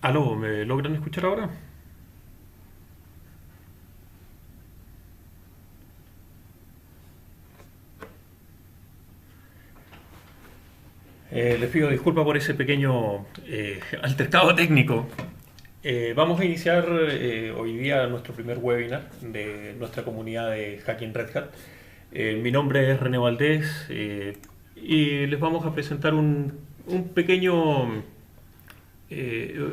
Aló, ¿me logran escuchar ahora? Les pido disculpas por ese pequeño altercado técnico. Vamos a iniciar hoy día nuestro primer webinar de nuestra comunidad de Hacking Red Hat. Mi nombre es René Valdés y les vamos a presentar un pequeño,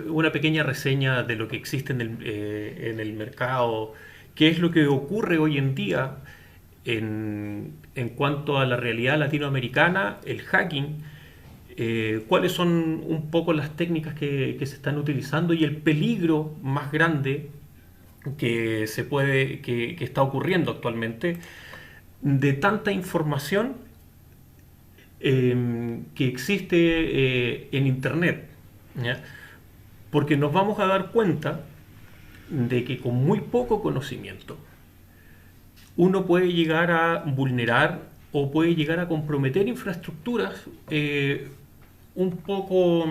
una pequeña reseña de lo que existe en el mercado, qué es lo que ocurre hoy en día en cuanto a la realidad latinoamericana, el hacking, cuáles son un poco las técnicas que se están utilizando y el peligro más grande que está ocurriendo actualmente de tanta información que existe en Internet. ¿Ya? Porque nos vamos a dar cuenta de que con muy poco conocimiento uno puede llegar a vulnerar o puede llegar a comprometer infraestructuras un poco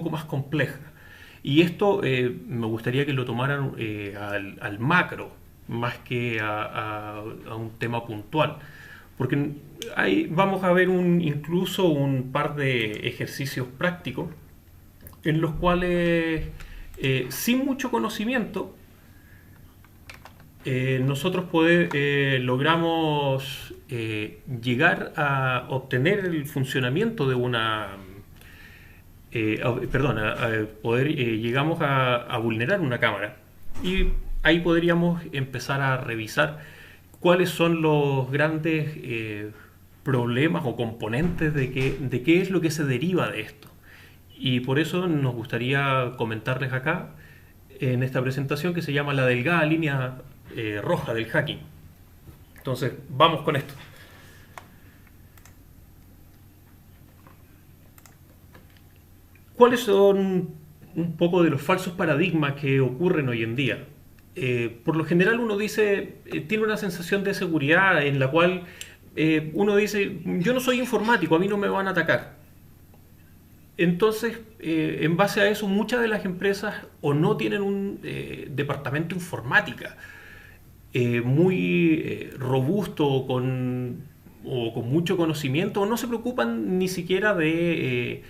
más complejas. Y esto me gustaría que lo tomaran al macro, más que a un tema puntual. Porque ahí vamos a ver incluso un par de ejercicios prácticos en los cuales, sin mucho conocimiento, nosotros logramos llegar a obtener el funcionamiento de perdón, llegamos a vulnerar una cámara. Y ahí podríamos empezar a revisar cuáles son los grandes problemas o componentes de qué es lo que se deriva de esto. Y por eso nos gustaría comentarles acá, en esta presentación que se llama la delgada línea roja del hacking. Entonces, vamos con esto. ¿Cuáles son un poco de los falsos paradigmas que ocurren hoy en día? Por lo general uno dice, tiene una sensación de seguridad en la cual uno dice, yo no soy informático, a mí no me van a atacar. Entonces, en base a eso, muchas de las empresas o no tienen un departamento informática muy robusto o con mucho conocimiento, o no se preocupan ni siquiera de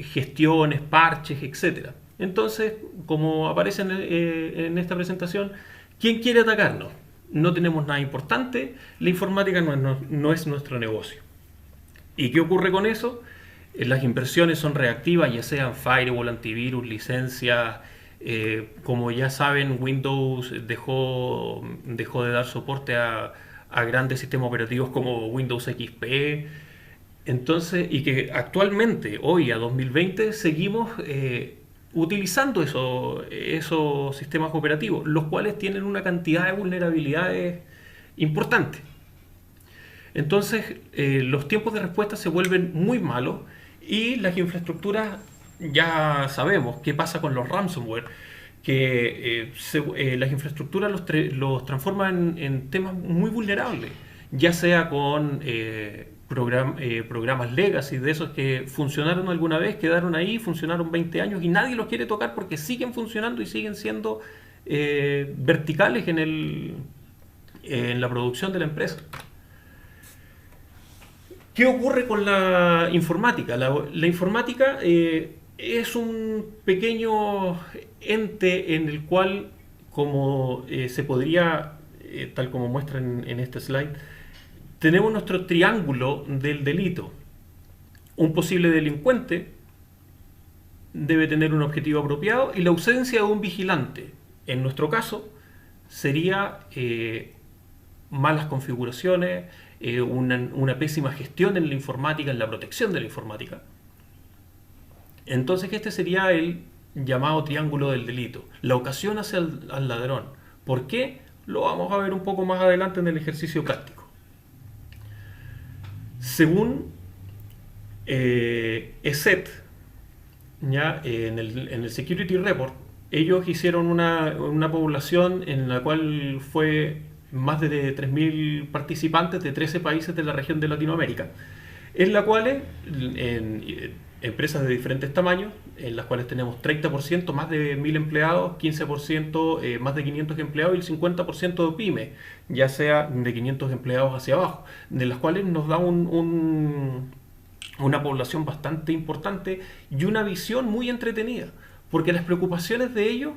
gestiones, parches, etcétera. Entonces, como aparece en esta presentación, ¿quién quiere atacarnos? No tenemos nada importante, la informática no es nuestro negocio. ¿Y qué ocurre con eso? Las inversiones son reactivas, ya sean firewall, antivirus, licencias. Como ya saben, Windows dejó de dar soporte a grandes sistemas operativos como Windows XP. Entonces, y que actualmente, hoy a 2020, seguimos utilizando esos sistemas operativos, los cuales tienen una cantidad de vulnerabilidades importantes. Entonces, los tiempos de respuesta se vuelven muy malos y las infraestructuras, ya sabemos qué pasa con los ransomware, que las infraestructuras los transforman en temas muy vulnerables, ya sea con programas legacy, de esos que funcionaron alguna vez, quedaron ahí, funcionaron 20 años y nadie los quiere tocar porque siguen funcionando y siguen siendo verticales en la producción de la empresa. ¿Qué ocurre con la informática? La informática es un pequeño ente en el cual, como se podría, tal como muestra en este slide, tenemos nuestro triángulo del delito. Un posible delincuente debe tener un objetivo apropiado y la ausencia de un vigilante, en nuestro caso, sería malas configuraciones, una pésima gestión en la informática, en la protección de la informática. Entonces este sería el llamado triángulo del delito. La ocasión hacia al ladrón. ¿Por qué? Lo vamos a ver un poco más adelante en el ejercicio práctico. Según ESET, ya en el Security Report, ellos hicieron una población en la cual fue más de 3.000 participantes de 13 países de la región de Latinoamérica, en la cual empresas de diferentes tamaños, en las cuales tenemos 30% más de 1000 empleados, 15% más de 500 empleados y el 50% de pymes, ya sea de 500 empleados hacia abajo, de las cuales nos da una población bastante importante y una visión muy entretenida, porque las preocupaciones de ellos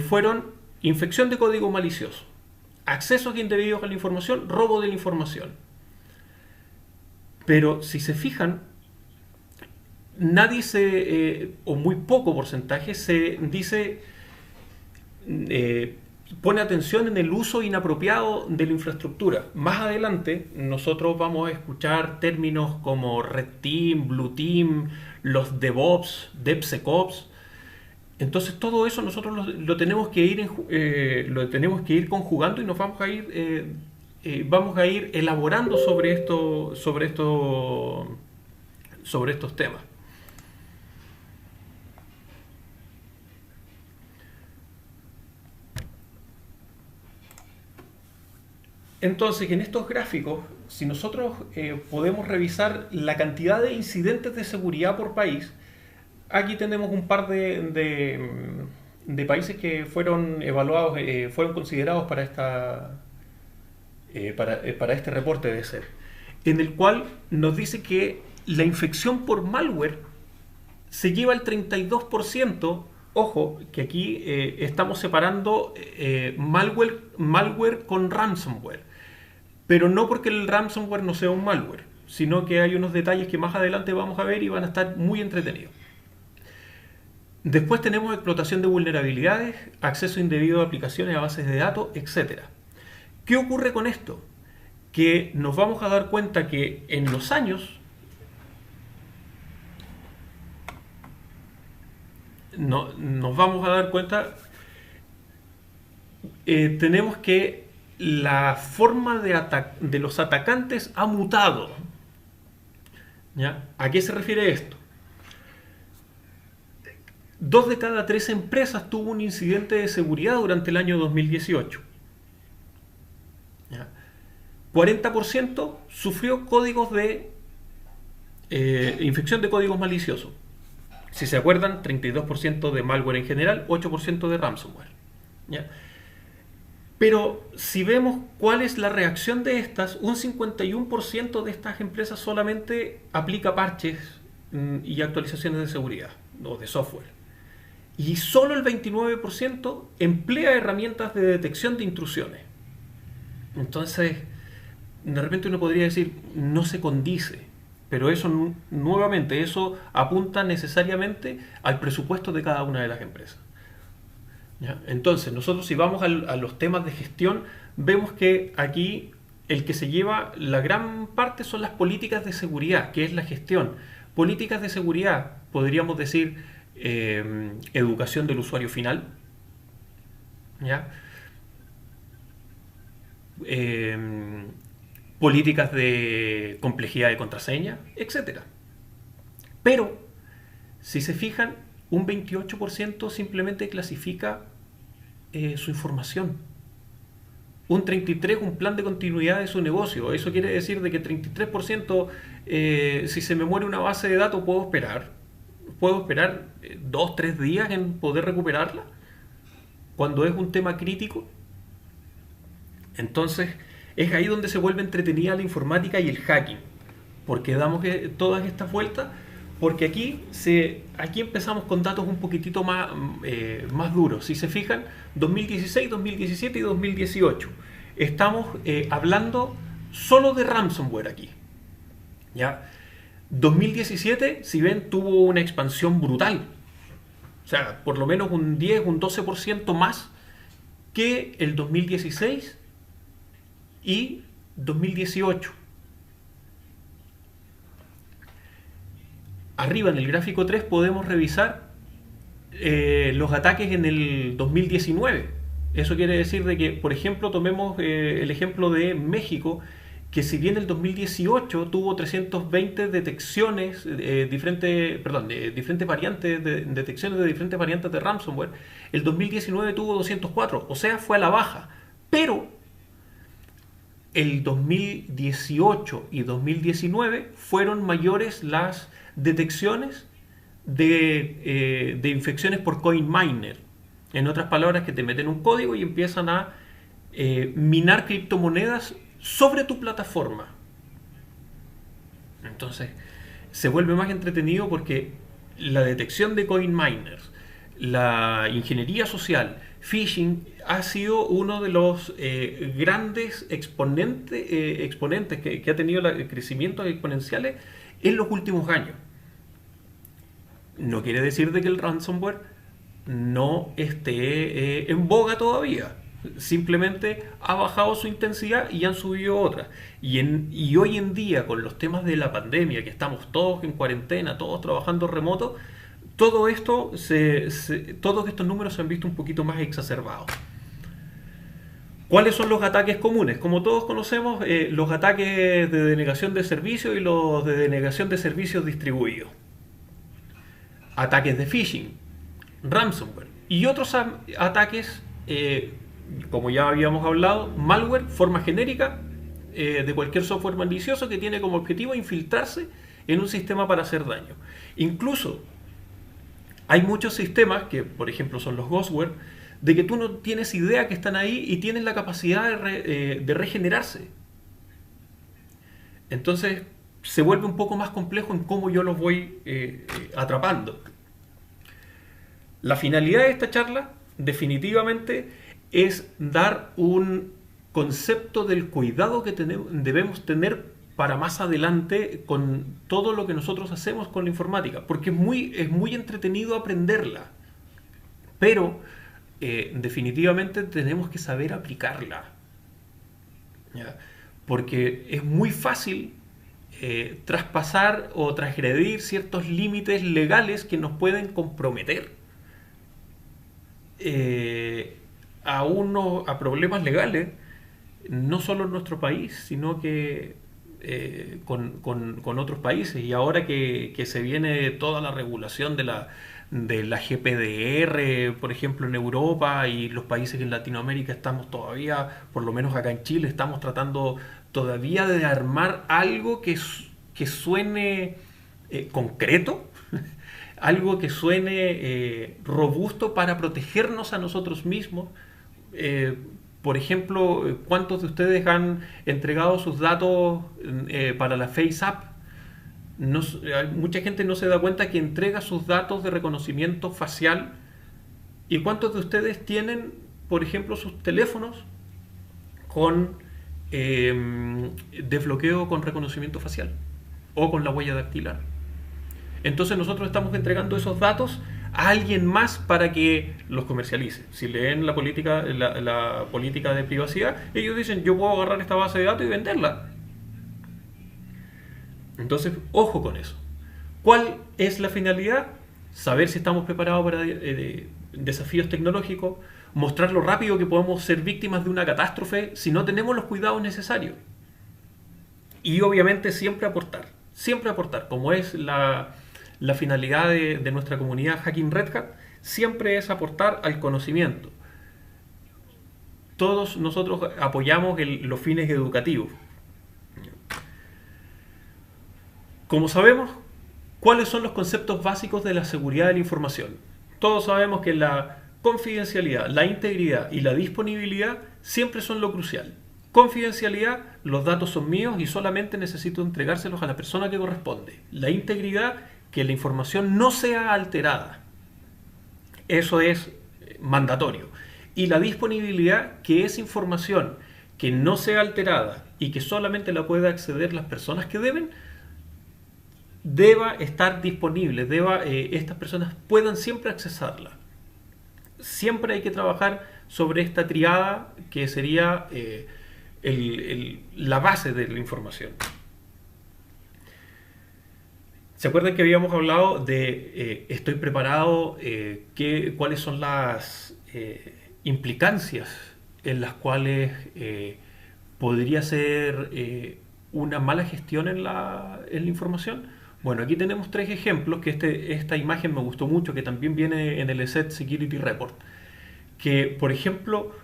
fueron infección de código malicioso, accesos indebidos a la información, robo de la información. Pero si se fijan, nadie o muy poco porcentaje, se dice, pone atención en el uso inapropiado de la infraestructura. Más adelante nosotros vamos a escuchar términos como Red Team, Blue Team, los DevOps, DevSecOps. Entonces todo eso nosotros lo tenemos que conjugando y nos vamos a ir elaborando sobre estos temas. Entonces, en estos gráficos, si nosotros podemos revisar la cantidad de incidentes de seguridad por país, aquí tenemos un par de países que fueron evaluados, fueron considerados para este reporte de SER, en el cual nos dice que la infección por malware se lleva el 32%. Ojo, que aquí estamos separando malware con ransomware. Pero no porque el ransomware no sea un malware, sino que hay unos detalles que más adelante vamos a ver y van a estar muy entretenidos. Después tenemos explotación de vulnerabilidades, acceso indebido a aplicaciones, a bases de datos, etc. ¿Qué ocurre con esto? Que nos vamos a dar cuenta que en los años nos vamos a dar cuenta, tenemos que la forma de los atacantes ha mutado. ¿Ya? ¿A qué se refiere esto? 2 de cada 3 empresas tuvo un incidente de seguridad durante el año 2018. ¿Ya? 40% sufrió códigos de infección de códigos maliciosos. Si se acuerdan, 32% de malware en general, 8% de ransomware. ¿Ya? Pero si vemos cuál es la reacción de estas, un 51% de estas empresas solamente aplica parches y actualizaciones de seguridad o de software. Y solo el 29% emplea herramientas de detección de intrusiones. Entonces, de repente uno podría decir, no se condice. Pero eso, nuevamente, eso apunta necesariamente al presupuesto de cada una de las empresas. ¿Ya? Entonces, nosotros si vamos a los temas de gestión, vemos que aquí el que se lleva la gran parte son las políticas de seguridad, que es la gestión. Políticas de seguridad, podríamos decir, educación del usuario final, ¿ya? Políticas de complejidad de contraseña, etc. Pero, si se fijan, un 28% simplemente clasifica su información. Un 33% un plan de continuidad de su negocio. Eso quiere decir de que 33% si se me muere una base de datos puedo esperar 2-3 días en poder recuperarla cuando es un tema crítico. Entonces es ahí donde se vuelve entretenida la informática y el hacking, porque damos todas estas vueltas, porque aquí empezamos con datos un poquitito más duros. Si se fijan, 2016, 2017 y 2018 estamos hablando solo de ransomware aquí, ¿ya? 2017, si ven, tuvo una expansión brutal, o sea, por lo menos un 10, un 12% más que el 2016 y 2018. Arriba en el gráfico 3 podemos revisar los ataques en el 2019. Eso quiere decir de que, por ejemplo, tomemos el ejemplo de México, que si bien el 2018 tuvo 320 detecciones, diferentes variantes, detecciones de diferentes variantes de ransomware, el 2019 tuvo 204, o sea, fue a la baja. Pero el 2018 y 2019 fueron mayores las detecciones de infecciones por coin miner. En otras palabras, que te meten un código y empiezan a minar criptomonedas sobre tu plataforma. Entonces, se vuelve más entretenido porque la detección de coin miners, la ingeniería social, phishing, ha sido uno de los grandes exponentes que ha tenido crecimientos exponenciales en los últimos años. No quiere decir de que el ransomware no esté en boga todavía. Simplemente ha bajado su intensidad y han subido otras. Y hoy en día, con los temas de la pandemia, que estamos todos en cuarentena, todos trabajando remoto, todo esto todos estos números se han visto un poquito más exacerbados. ¿Cuáles son los ataques comunes? Como todos conocemos, los ataques de denegación de servicios y los de denegación de servicios distribuidos. Ataques de phishing, ransomware y otros ataques, como ya habíamos hablado, malware, forma genérica de cualquier software malicioso que tiene como objetivo infiltrarse en un sistema para hacer daño. Incluso hay muchos sistemas que, por ejemplo, son los ghostware, de que tú no tienes idea que están ahí y tienen la capacidad de regenerarse. Entonces se vuelve un poco más complejo en cómo yo los voy atrapando. La finalidad de esta charla definitivamente es dar un concepto del cuidado que debemos tener para más adelante con todo lo que nosotros hacemos con la informática, porque es muy entretenido aprenderla, pero definitivamente tenemos que saber aplicarla, ¿ya? Porque es muy fácil traspasar o transgredir ciertos límites legales que nos pueden comprometer a problemas legales, no solo en nuestro país, sino que con otros países. Y ahora que se viene toda la regulación de la GPDR, por ejemplo, en Europa y los países en Latinoamérica, estamos todavía, por lo menos acá en Chile, estamos tratando todavía de armar algo que suene concreto, algo que suene robusto para protegernos a nosotros mismos. Por ejemplo, ¿cuántos de ustedes han entregado sus datos para la FaceApp? Mucha gente no se da cuenta que entrega sus datos de reconocimiento facial. ¿Y cuántos de ustedes tienen, por ejemplo, sus teléfonos con desbloqueo con reconocimiento facial o con la huella dactilar? Entonces nosotros estamos entregando esos datos a alguien más para que los comercialice. Si leen la política de privacidad, ellos dicen: yo puedo agarrar esta base de datos y venderla. Entonces, ojo con eso. ¿Cuál es la finalidad? Saber si estamos preparados para desafíos tecnológicos, mostrar lo rápido que podemos ser víctimas de una catástrofe si no tenemos los cuidados necesarios. Y obviamente siempre aportar, como es la finalidad de nuestra comunidad Hacking Red Hat, siempre es aportar al conocimiento. Todos nosotros apoyamos los fines educativos. Como sabemos, ¿cuáles son los conceptos básicos de la seguridad de la información? Todos sabemos que la confidencialidad, la integridad y la disponibilidad siempre son lo crucial. Confidencialidad: los datos son míos y solamente necesito entregárselos a la persona que corresponde. La integridad: que la información no sea alterada. Eso es mandatorio. Y la disponibilidad: que esa información que no sea alterada y que solamente la pueda acceder las personas que deba estar disponible, estas personas puedan siempre accesarla. Siempre hay que trabajar sobre esta triada que sería la base de la información. ¿Se acuerdan que habíamos hablado de estoy preparado? ¿Cuáles son las implicancias en las cuales podría ser una mala gestión en la información? Bueno, aquí tenemos tres ejemplos, que esta imagen me gustó mucho, que también viene en el ESET Security Report. Que, por ejemplo,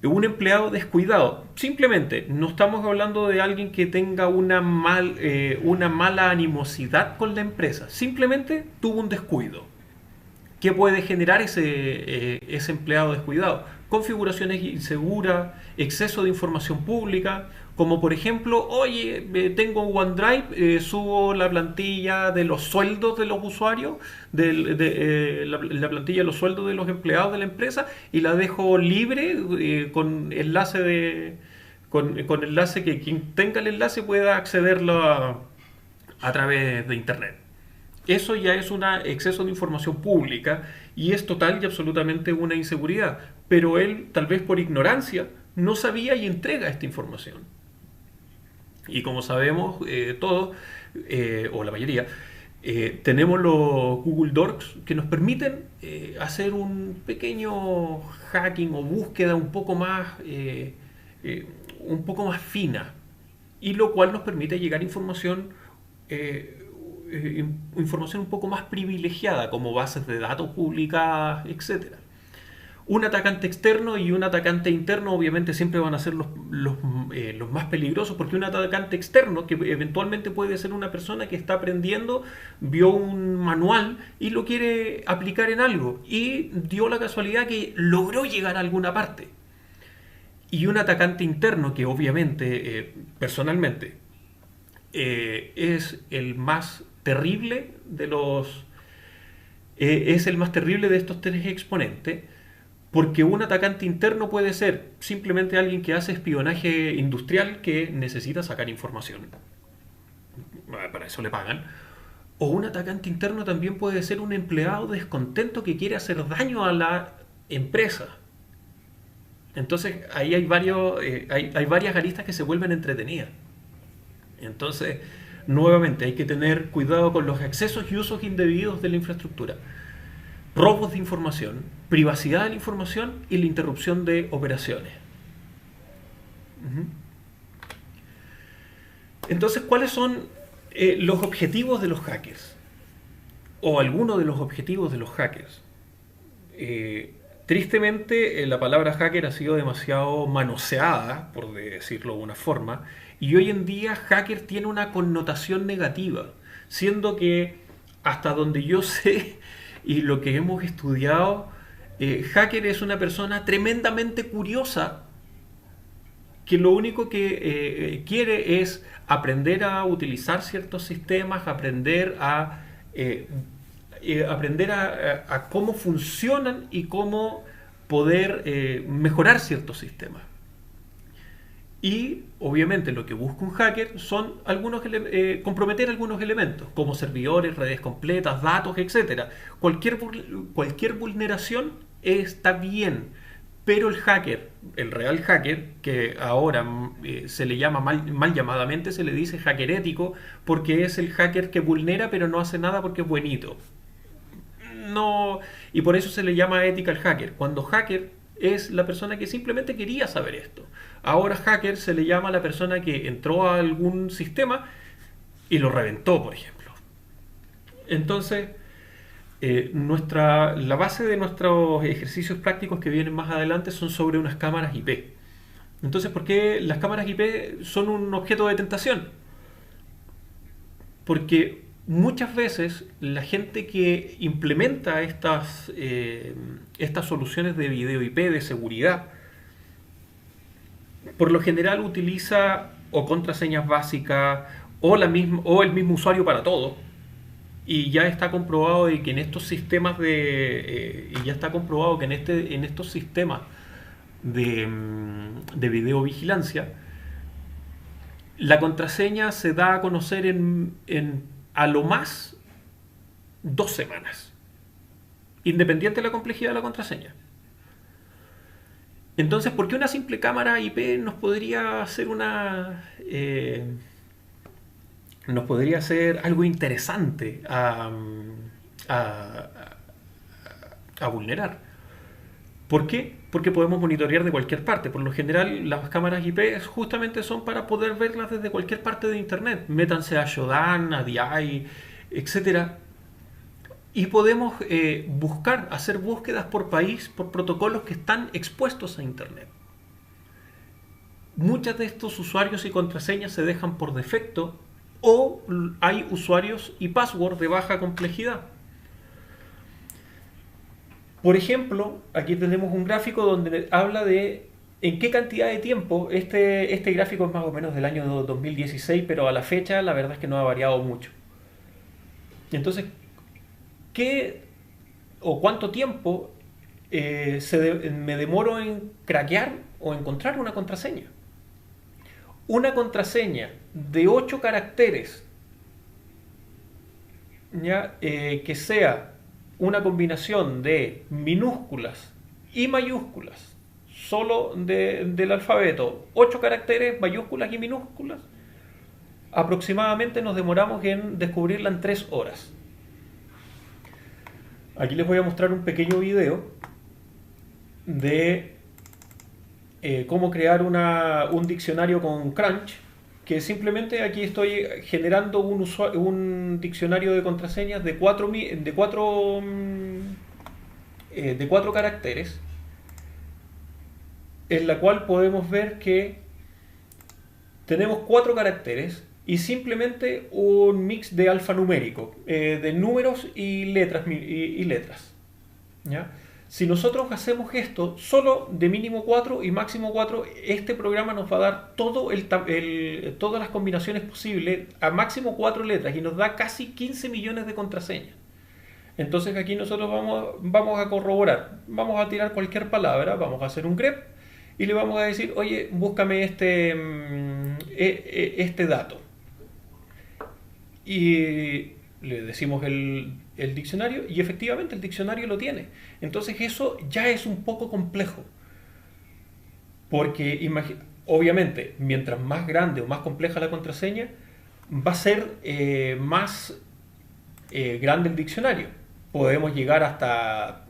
Un empleado descuidado. Simplemente, no estamos hablando de alguien que tenga una mala animosidad con la empresa. Simplemente tuvo un descuido. ¿Qué puede generar ese empleado descuidado? Configuraciones inseguras, exceso de información pública, como por ejemplo, oye, tengo OneDrive, subo la plantilla de los sueldos de los usuarios, la plantilla de los sueldos de los empleados de la empresa y la dejo libre con enlace que quien tenga el enlace pueda accederlo a través de internet. Eso ya es un exceso de información pública y es total y absolutamente una inseguridad. Pero él, tal vez por ignorancia, no sabía y entrega esta información. Y como sabemos todos, o la mayoría, tenemos los Google Docs que nos permiten hacer un pequeño hacking o búsqueda un poco más fina, y lo cual nos permite llegar a información un poco más privilegiada, como bases de datos publicadas, etcétera. Un atacante externo y un atacante interno obviamente siempre van a ser los más peligrosos, porque un atacante externo, que eventualmente puede ser una persona que está aprendiendo, vio un manual y lo quiere aplicar en algo y dio la casualidad que logró llegar a alguna parte. Y un atacante interno que obviamente, personalmente, es el más terrible es el más terrible de estos tres exponentes, porque un atacante interno puede ser simplemente alguien que hace espionaje industrial que necesita sacar información. Para eso le pagan. O un atacante interno también puede ser un empleado descontento que quiere hacer daño a la empresa. Entonces ahí hay varias aristas que se vuelven entretenidas. Entonces, nuevamente hay que tener cuidado con los accesos y usos indebidos de la infraestructura, robos de información, privacidad de la información y la interrupción de operaciones. Uh-huh. Entonces, ¿cuáles son los objetivos de los hackers? O algunos de los objetivos de los hackers. Tristemente, la palabra hacker ha sido demasiado manoseada, por decirlo de una forma, y hoy en día hacker tiene una connotación negativa, siendo que hasta donde yo sé y lo que hemos estudiado, hacker es una persona tremendamente curiosa que lo único que quiere es aprender a utilizar ciertos sistemas, aprender a cómo funcionan y cómo poder mejorar ciertos sistemas. Y obviamente lo que busca un hacker son comprometer algunos elementos, como servidores, redes completas, datos, etcétera. Cualquier vulneración está bien, pero el real hacker, que ahora se le llama mal llamadamente, se le dice hacker ético, porque es el hacker que vulnera pero no hace nada porque es buenito. No, y por eso se le llama ethical hacker. Cuando hacker es la persona que simplemente quería saber esto. Ahora hacker se le llama a la persona que entró a algún sistema y lo reventó, por ejemplo. Entonces, la base de nuestros ejercicios prácticos que vienen más adelante son sobre unas cámaras IP. Entonces, ¿por qué las cámaras IP son un objeto de tentación? Porque muchas veces la gente que implementa estas soluciones de video IP de seguridad, por lo general utiliza o contraseñas básicas o el mismo usuario para todo. Y ya está comprobado de que en estos sistemas en estos sistemas de videovigilancia, la contraseña se da a conocer a lo más 2 semanas, independiente de la complejidad de la contraseña. Entonces, ¿por qué una simple cámara IP nos podría hacer algo interesante a, a vulnerar? ¿Por qué? Porque podemos monitorear de cualquier parte. Por lo general, las cámaras IP justamente son para poder verlas desde cualquier parte de Internet. Métanse a Shodan, a DI, etcétera. Y podemos hacer búsquedas por país, por protocolos que están expuestos a Internet. muchos de estos usuarios y contraseñas se dejan por defecto o hay usuarios y password de baja complejidad. Por ejemplo, aquí tenemos un gráfico donde habla de en qué cantidad de tiempo, este gráfico es más o menos del año 2016, pero a la fecha la verdad es que no ha variado mucho. Entonces, ¿qué o cuánto tiempo me demoro en craquear o encontrar una contraseña? Una contraseña de 8 caracteres, ¿ya? Que sea una combinación de minúsculas y mayúsculas, solo del alfabeto, 8 caracteres, mayúsculas y minúsculas, aproximadamente nos demoramos en descubrirla en 3 horas. Aquí les voy a mostrar un pequeño video de cómo crear un diccionario con Crunch, que simplemente aquí estoy generando un diccionario de contraseñas de 4 caracteres, en la cual podemos ver que tenemos 4 caracteres y simplemente un mix de alfanumérico, de números y letras, ¿ya? Si nosotros hacemos esto solo de mínimo 4 y máximo 4, este programa nos va a dar todas las combinaciones posibles a máximo 4 letras y nos da casi 15 millones de contraseñas. Entonces aquí nosotros vamos a corroborar, vamos a tirar cualquier palabra, vamos a hacer un grep y le vamos a decir, oye, búscame este dato. Y le decimos el diccionario y efectivamente el diccionario lo tiene. Entonces eso ya es un poco complejo. Porque obviamente mientras más grande o más compleja la contraseña, va a ser más grande el diccionario. Podemos llegar hasta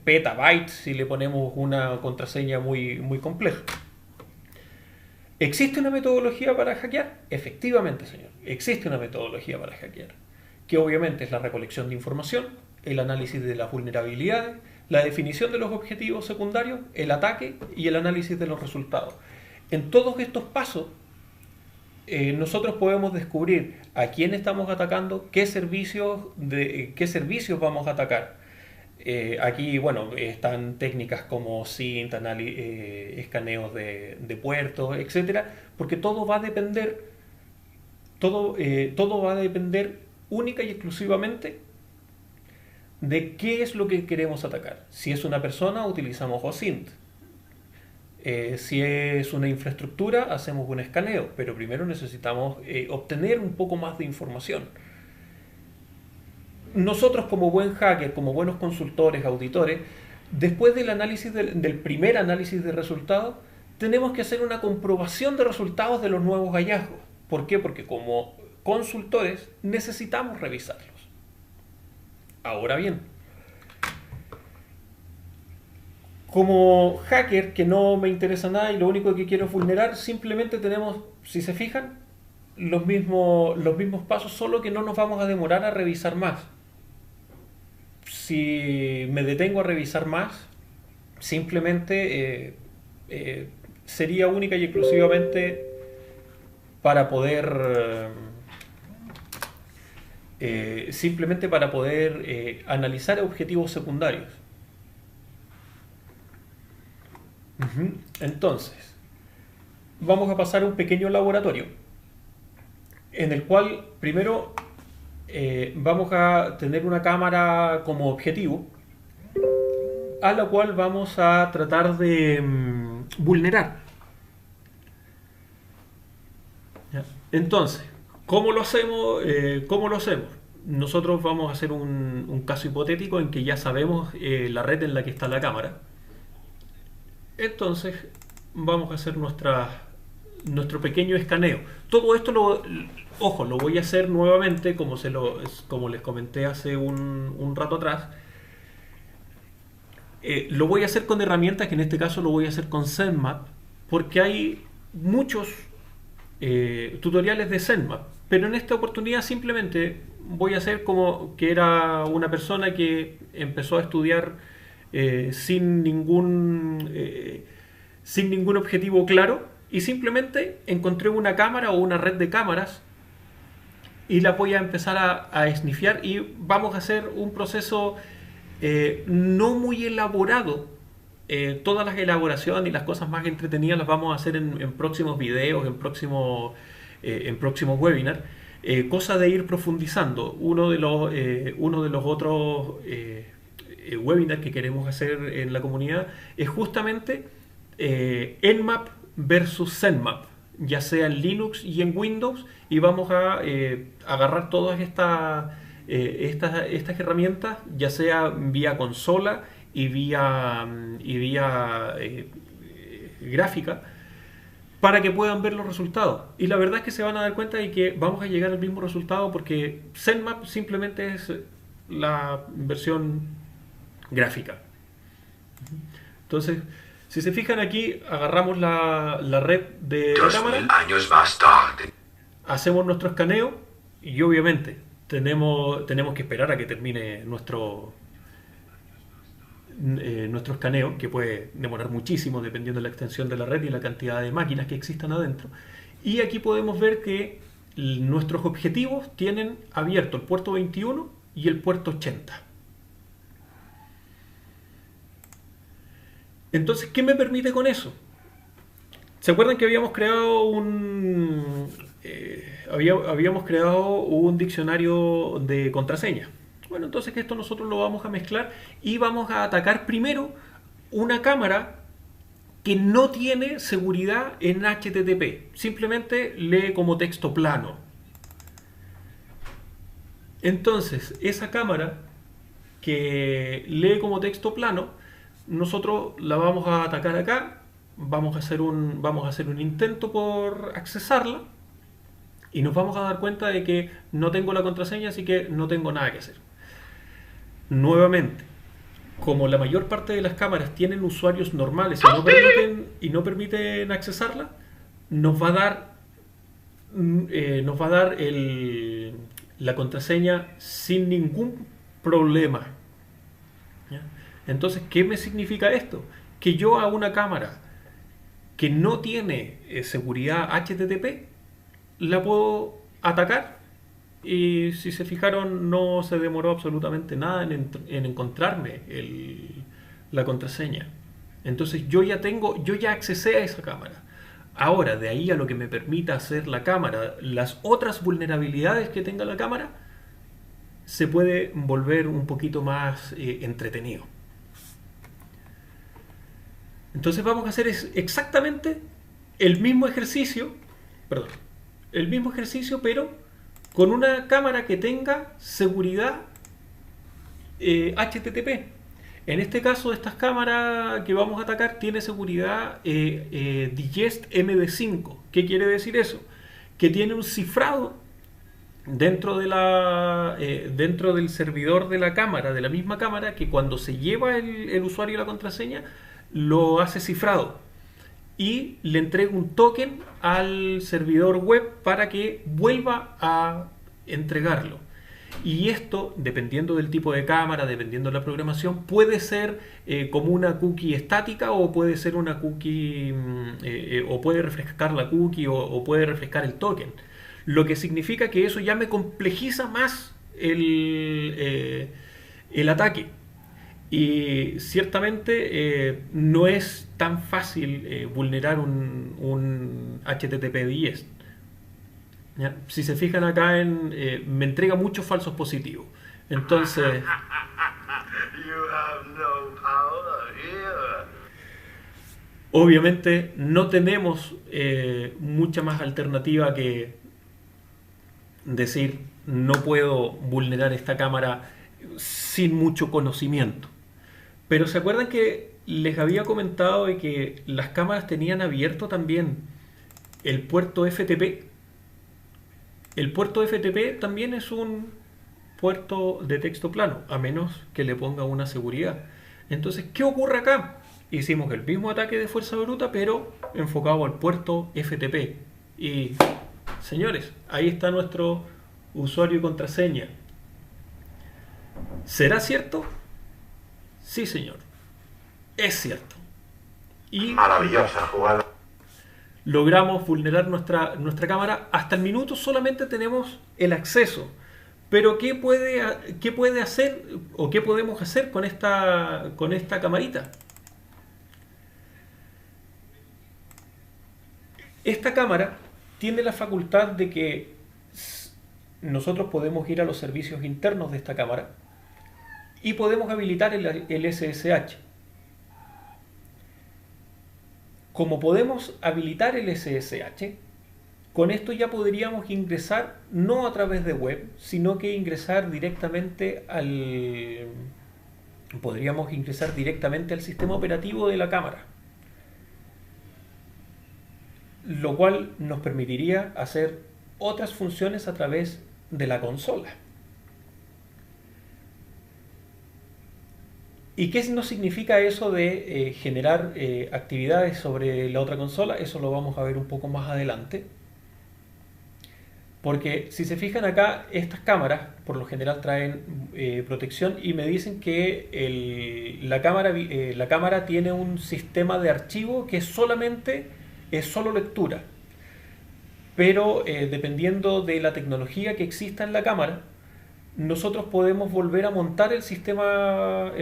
petabytes si le ponemos una contraseña muy, muy compleja. ¿Existe una metodología para hackear? Efectivamente, señor. Existe una metodología para hackear, que obviamente es la recolección de información, el análisis de las vulnerabilidades, la definición de los objetivos secundarios, el ataque y el análisis de los resultados. En todos estos pasos, nosotros podemos descubrir a quién estamos atacando, qué servicios vamos a atacar. Aquí, bueno, están técnicas como SINT, escaneos de puertos, etcétera, porque todo va a depender única y exclusivamente de qué es lo que queremos atacar. Si es una persona, utilizamos OSINT. Si es una infraestructura, hacemos un escaneo, pero primero necesitamos obtener un poco más de información. Nosotros como buen hacker, como buenos consultores, auditores, después del primer análisis de resultados, tenemos que hacer una comprobación de resultados de los nuevos hallazgos. ¿Por qué? Porque como consultores necesitamos revisarlos. Ahora bien, como hacker que no me interesa nada y lo único que quiero es vulnerar, simplemente tenemos, si se fijan, los mismos pasos, solo que no nos vamos a demorar a revisar más. Si me detengo a revisar más, simplemente sería única y exclusivamente para poder analizar objetivos secundarios. Entonces, vamos a pasar a un pequeño laboratorio en el cual primero vamos a tener una cámara como objetivo, a la cual vamos a tratar de vulnerar. ¿Ya? Entonces, ¿cómo lo hacemos? Nosotros vamos a hacer un caso hipotético en que ya sabemos la red en la que está la cámara. Entonces, vamos a hacer nuestro pequeño escaneo. Todo esto lo voy a hacer nuevamente, como les comenté hace un rato atrás. Lo voy a hacer con herramientas, que en este caso lo voy a hacer con ZenMap, porque hay muchos tutoriales de ZenMap, pero en esta oportunidad simplemente voy a hacer como que era una persona que empezó a estudiar sin ningún objetivo claro, y simplemente encontré una cámara o una red de cámaras y la voy a empezar a esnifiar y vamos a hacer un proceso no muy elaborado. Todas las elaboraciones y las cosas más entretenidas las vamos a hacer en próximos videos, en próximos webinars. Cosa de ir profundizando. Uno de los otros webinars que queremos hacer en la comunidad es justamente Nmap versus ZenMap, ya sea en Linux y en Windows, y vamos a agarrar todas estas herramientas, ya sea vía consola y vía gráfica, para que puedan ver los resultados. Y la verdad es que se van a dar cuenta de que vamos a llegar al mismo resultado, porque ZenMap simplemente es la versión gráfica. Entonces, si se fijan aquí, agarramos la red de la cámara, 2000 años más tarde. hacemos nuestro escaneo y obviamente tenemos que esperar a que termine nuestro escaneo, que puede demorar muchísimo dependiendo de la extensión de la red y la cantidad de máquinas que existan adentro. Y aquí podemos ver que nuestros objetivos tienen abierto el puerto 21 y el puerto 80. Entonces, ¿qué me permite con eso? ¿Se acuerdan que habíamos creado habíamos creado un diccionario de contraseña? Bueno, entonces esto nosotros lo vamos a mezclar y vamos a atacar primero una cámara que no tiene seguridad en HTTP. Simplemente lee como texto plano. Entonces, esa cámara que lee como texto plano, nosotros la vamos a atacar acá. Vamos a hacer un intento por accesarla y nos vamos a dar cuenta de que no tengo la contraseña, así que no tengo nada que hacer. Nuevamente, como la mayor parte de las cámaras tienen usuarios normales y no permiten accesarla, nos va a dar la contraseña sin ningún problema. ¿Ya? Entonces, ¿qué me significa esto? Que yo a una cámara que no tiene seguridad HTTP la puedo atacar. Y si se fijaron, no se demoró absolutamente nada en encontrarme la contraseña. Entonces yo ya accesé a esa cámara. Ahora, de ahí a lo que me permita hacer la cámara, las otras vulnerabilidades que tenga la cámara, se puede volver un poquito más entretenido. Entonces vamos a hacer exactamente el mismo ejercicio, pero con una cámara que tenga seguridad HTTP. En este caso, estas cámaras que vamos a atacar tiene seguridad Digest MD5. ¿Qué quiere decir eso? Que tiene un cifrado dentro del servidor de la cámara, de la misma cámara, que cuando se lleva el usuario y la contraseña, lo hace cifrado y le entrega un token al servidor web para que vuelva a entregarlo. Y esto, dependiendo del tipo de cámara, dependiendo de la programación, puede ser como una cookie estática, o puede ser una cookie, o puede refrescar la cookie, o puede refrescar el token. Lo que significa que eso ya me complejiza más el ataque. Y ciertamente no es tan fácil vulnerar un HTTP 10. ¿Ya? Si se fijan acá, me entrega muchos falsos positivos. Entonces, obviamente no tenemos mucha más alternativa que decir no puedo vulnerar esta cámara sin mucho conocimiento. Pero ¿se acuerdan que les había comentado de que las cámaras tenían abierto también el puerto FTP? El puerto FTP también es un puerto de texto plano, a menos que le ponga una seguridad. Entonces, ¿qué ocurre acá? Hicimos el mismo ataque de fuerza bruta, pero enfocado al puerto FTP. Y, señores, ahí está nuestro usuario y contraseña. ¿Será cierto? Sí, señor. Es cierto. Y maravillosa jugada. logramos vulnerar nuestra cámara. Hasta el minuto solamente tenemos el acceso. Pero qué puede hacer o qué podemos hacer con esta camarita? Esta cámara tiene la facultad de que nosotros podemos ir a los servicios internos de esta cámara y podemos habilitar el SSH. Como podemos habilitar el SSH, con esto ya podríamos ingresar no a través de web, sino que podríamos ingresar directamente al sistema operativo de la cámara, lo cual nos permitiría hacer otras funciones a través de la consola. ¿Y qué nos significa eso de generar actividades sobre la otra consola? Eso lo vamos a ver un poco más adelante. Porque si se fijan acá, estas cámaras por lo general traen protección y me dicen que la cámara tiene un sistema de archivo que es solo lectura. Pero dependiendo de la tecnología que exista en la cámara, nosotros podemos volver a montar el sistema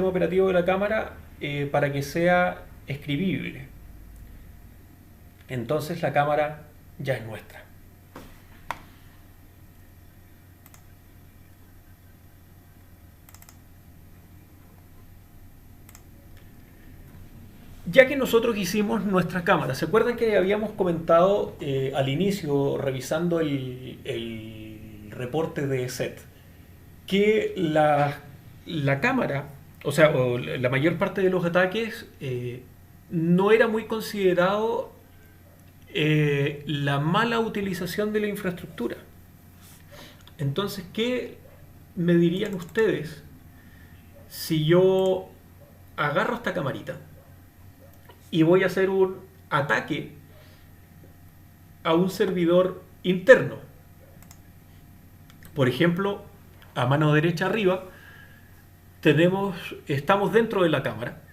operativo de la cámara para que sea escribible. Entonces la cámara ya es nuestra. Ya que nosotros hicimos nuestra cámara, ¿se acuerdan que habíamos comentado al inicio, revisando el reporte de SET, que la cámara, o la mayor parte de los ataques, no era muy considerado la mala utilización de la infraestructura? Entonces, ¿qué me dirían ustedes si yo agarro esta camarita y voy a hacer un ataque a un servidor interno? Por ejemplo, a mano derecha arriba estamos dentro de la cámara,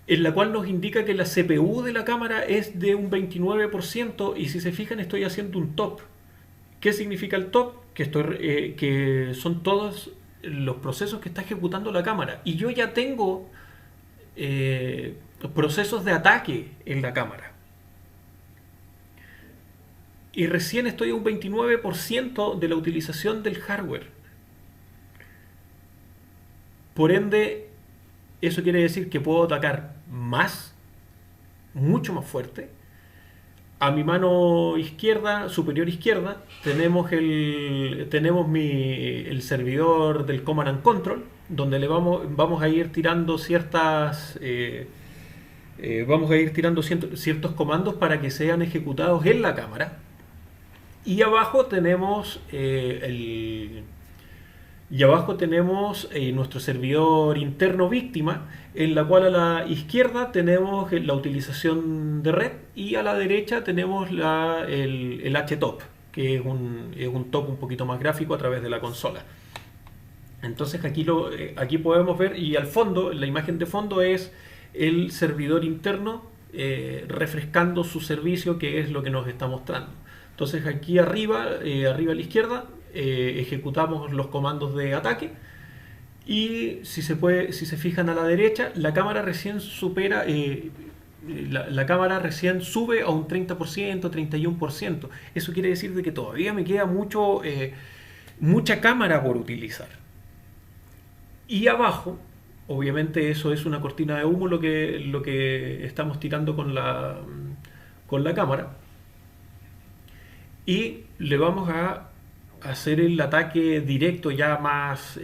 en la cual nos indica que la CPU de la cámara es de un 29%, y si se fijan estoy haciendo un top. ¿Qué significa el top? Que son todos los procesos que está ejecutando la cámara, y yo ya tengo procesos de ataque en la cámara. Y recién estoy a un 29% de la utilización del hardware. Por ende, eso quiere decir que puedo atacar más, mucho más fuerte. A mi mano izquierda, superior izquierda, tenemos el servidor del Command and Control, donde vamos a ir tirando ciertos comandos para que sean ejecutados en la cámara. Y abajo tenemos nuestro servidor interno víctima, en la cual a la izquierda tenemos la utilización de red y a la derecha tenemos el htop, que es un top un poquito más gráfico a través de la consola. Entonces aquí podemos ver, y al fondo, la imagen de fondo es el servidor interno refrescando su servicio, que es lo que nos está mostrando. Entonces aquí arriba a la izquierda, ejecutamos los comandos de ataque, y si se fijan a la derecha, la cámara recién sube a un 30%, 31%. Eso quiere decir de que todavía me queda mucha cámara por utilizar. Y abajo, obviamente eso es una cortina de humo lo que estamos tirando con la cámara, y le vamos a hacer el ataque directo ya más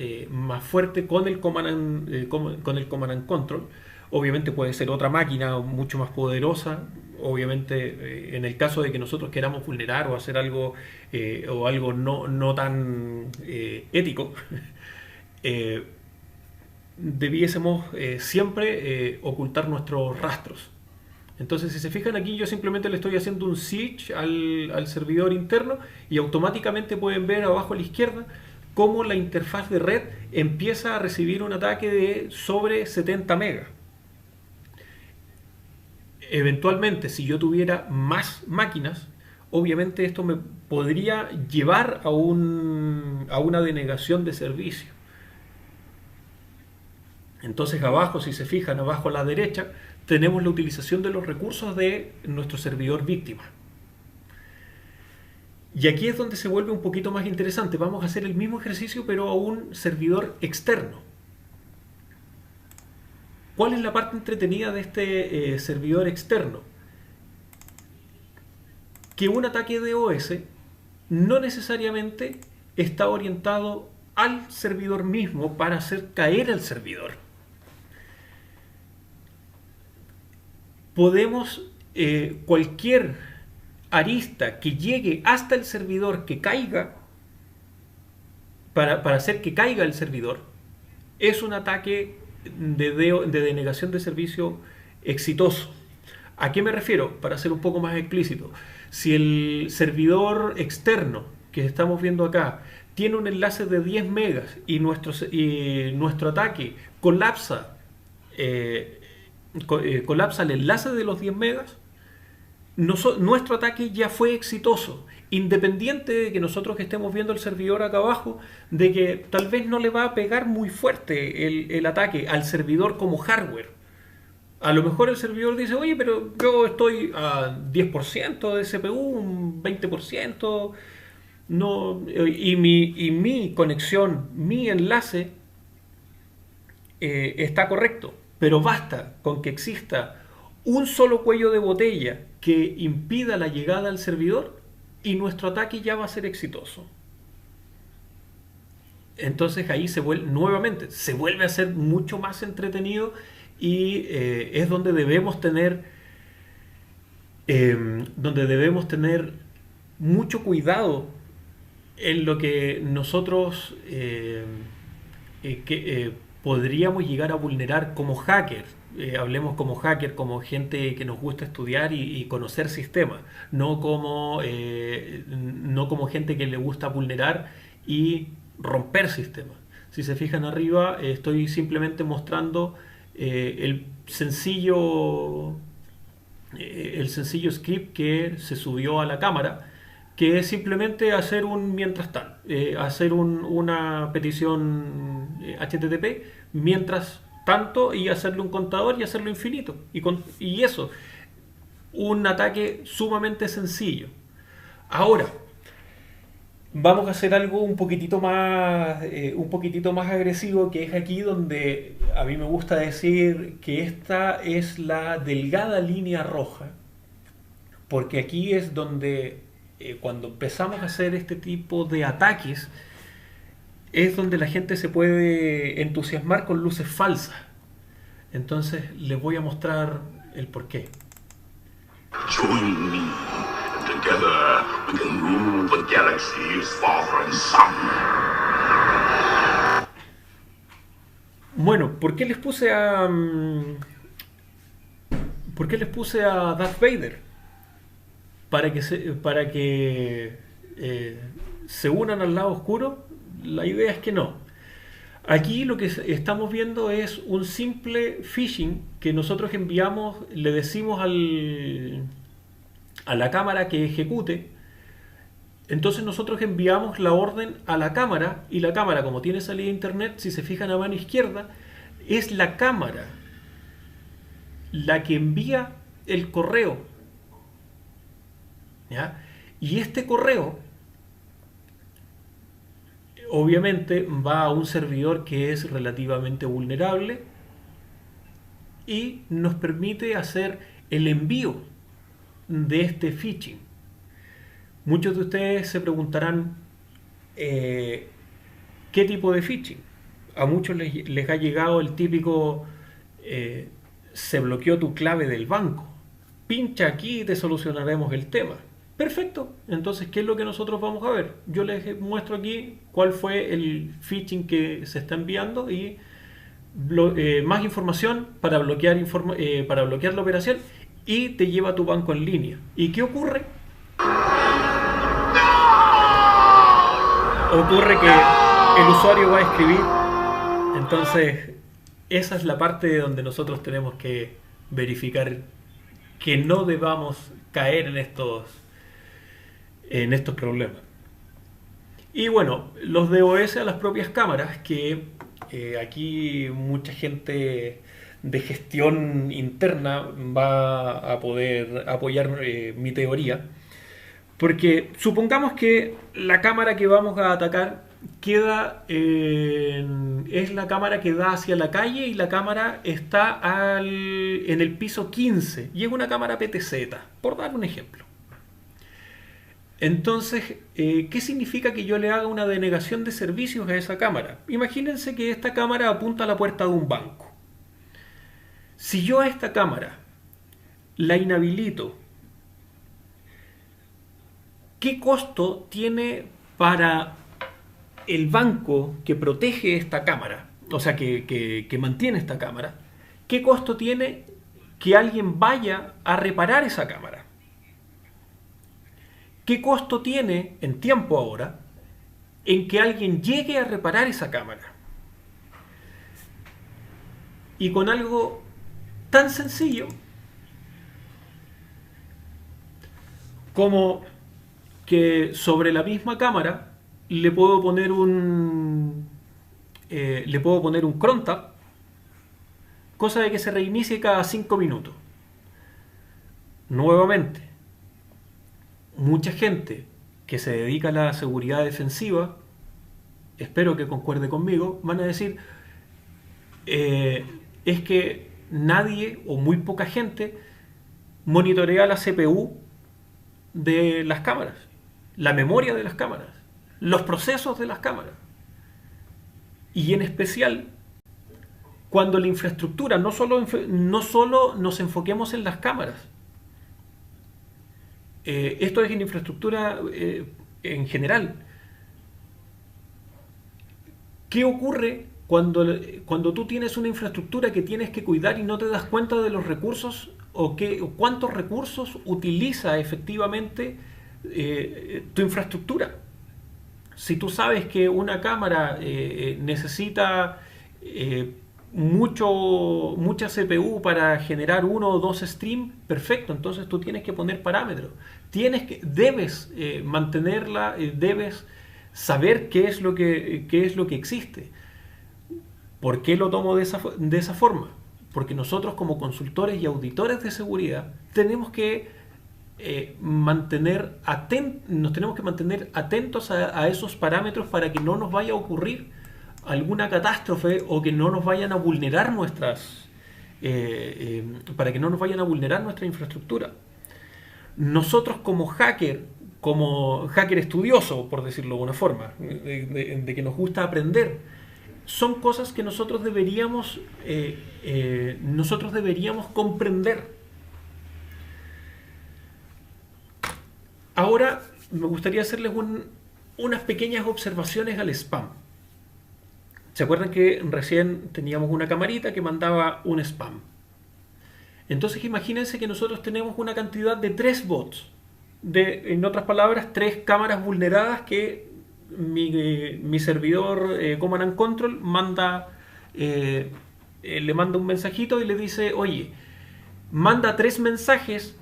fuerte con el Command and Control. Obviamente puede ser otra máquina mucho más poderosa. Obviamente en el caso de que nosotros queramos vulnerar o hacer algo no tan ético, debiésemos siempre ocultar nuestros rastros. Entonces, si se fijan aquí, yo simplemente le estoy haciendo un siege al servidor interno, y automáticamente pueden ver abajo a la izquierda cómo la interfaz de red empieza a recibir un ataque de sobre 70 megas. Eventualmente, si yo tuviera más máquinas, obviamente esto me podría llevar a una denegación de servicio. Entonces abajo, si se fijan, abajo a la derecha, tenemos la utilización de los recursos de nuestro servidor víctima. Y aquí es donde se vuelve un poquito más interesante. Vamos a hacer el mismo ejercicio pero a un servidor externo. ¿Cuál es la parte entretenida de este servidor externo? Que un ataque de OS no necesariamente está orientado al servidor mismo para hacer caer al servidor. Podemos, cualquier arista que llegue hasta el servidor que caiga, para hacer que caiga el servidor, es un ataque de denegación de servicio exitoso. ¿A qué me refiero? Para ser un poco más explícito, si el servidor externo que estamos viendo acá tiene un enlace de 10 megas y nuestro ataque colapsa, colapsa el enlace de los 10 megas, nuestro ataque ya fue exitoso, independiente de que nosotros estemos viendo el servidor acá abajo, de que tal vez no le va a pegar muy fuerte el ataque al servidor como hardware. A lo mejor el servidor dice, oye, pero yo estoy a 10% de CPU, un 20%, no, y mi conexión, mi enlace está correcto, pero basta con que exista un solo cuello de botella que impida la llegada al servidor y nuestro ataque ya va a ser exitoso. Entonces ahí nuevamente se vuelve a ser mucho más entretenido y es donde debemos tener mucho cuidado en lo que nosotros podríamos llegar a vulnerar como hackers. Hablemos como hacker, como gente que nos gusta estudiar y conocer sistemas, no como gente que le gusta vulnerar y romper sistemas. Si se fijan arriba, estoy simplemente mostrando el sencillo script que se subió a la cámara, que es simplemente hacer un mientras tal, hacer una petición HTTP mientras tanto y hacerle un contador y hacerlo infinito. Y eso, un ataque sumamente sencillo. Ahora, vamos a hacer algo un poquitito más agresivo, que es aquí donde a mí me gusta decir que esta es la delgada línea roja, porque aquí es donde cuando empezamos a hacer este tipo de ataques es donde la gente se puede entusiasmar con luces falsas. Entonces les voy a mostrar el porqué. Join me. Together we can rule the galaxy's father and son. Bueno, ¿por qué les puse a Darth Vader? Para que se unan al lado oscuro. La idea es que no. Aquí lo que estamos viendo es un simple phishing que nosotros enviamos, le decimos a la cámara que ejecute. Entonces nosotros enviamos la orden a la cámara y la cámara, como tiene salida a internet, si se fijan a mano izquierda, es la cámara la que envía el correo. ¿Ya? Y este correo obviamente va a un servidor que es relativamente vulnerable y nos permite hacer el envío de este phishing. Muchos de ustedes se preguntarán ¿qué tipo de phishing? A muchos les ha llegado el típico se bloqueó tu clave del banco, pincha aquí y te solucionaremos el tema. Perfecto, entonces ¿qué es lo que nosotros vamos a ver? Yo les muestro aquí cuál fue el phishing que se está enviando y más información para bloquear la operación y te lleva a tu banco en línea. ¿Y qué ocurre? Ocurre que el usuario va a escribir, entonces esa es la parte donde nosotros tenemos que verificar que no debamos caer en estos problemas. Y bueno, los DOS a las propias cámaras, que aquí mucha gente de gestión interna va a poder apoyar mi teoría. Porque supongamos que la cámara que vamos a atacar es la cámara que da hacia la calle y la cámara está en el piso 15 y es una cámara PTZ, por dar un ejemplo. Entonces, ¿qué significa que yo le haga una denegación de servicios a esa cámara? Imagínense que esta cámara apunta a la puerta de un banco. Si yo a esta cámara la inhabilito, ¿qué costo tiene para el banco que protege esta cámara? O sea, que mantiene esta cámara. ¿Qué costo tiene que alguien vaya a reparar esa cámara? ¿Qué costo tiene en tiempo ahora en que alguien llegue a reparar esa cámara? Y con algo tan sencillo como que sobre la misma cámara le puedo poner un cron tap, cosa de que se reinicie cada 5 minutos. Nuevamente, mucha gente que se dedica a la seguridad defensiva, espero que concuerde conmigo, van a decir, es que nadie o muy poca gente monitorea la CPU de las cámaras, la memoria de las cámaras, los procesos de las cámaras. Y en especial, cuando la infraestructura, no solo nos enfoquemos en las cámaras. Esto es en infraestructura en general. ¿Qué ocurre cuando tú tienes una infraestructura que tienes que cuidar y no te das cuenta de los recursos o cuántos recursos utiliza efectivamente tu infraestructura? Si tú sabes que una cámara necesita mucha CPU para generar uno o dos streams, perfecto, entonces tú tienes que poner parámetros. Debes mantenerla, debes saber qué es lo que existe. ¿Por qué lo tomo de esa forma? Porque nosotros como consultores y auditores de seguridad tenemos que nos tenemos que mantener atentos a esos parámetros para que no nos vaya a ocurrir alguna catástrofe o que no nos vayan a vulnerar para que no nos vayan a vulnerar nuestra infraestructura. Nosotros como hacker estudioso, por decirlo de alguna forma, de que nos gusta aprender, son cosas que nosotros deberíamos comprender. Ahora me gustaría hacerles unas pequeñas observaciones al spam. ¿Se acuerdan que recién teníamos una camarita que mandaba un spam? Entonces imagínense que nosotros tenemos una cantidad de 3 bots. En otras palabras, 3 cámaras vulneradas que mi servidor Command and Control le manda un mensajito y le dice, oye, manda 3 mensajes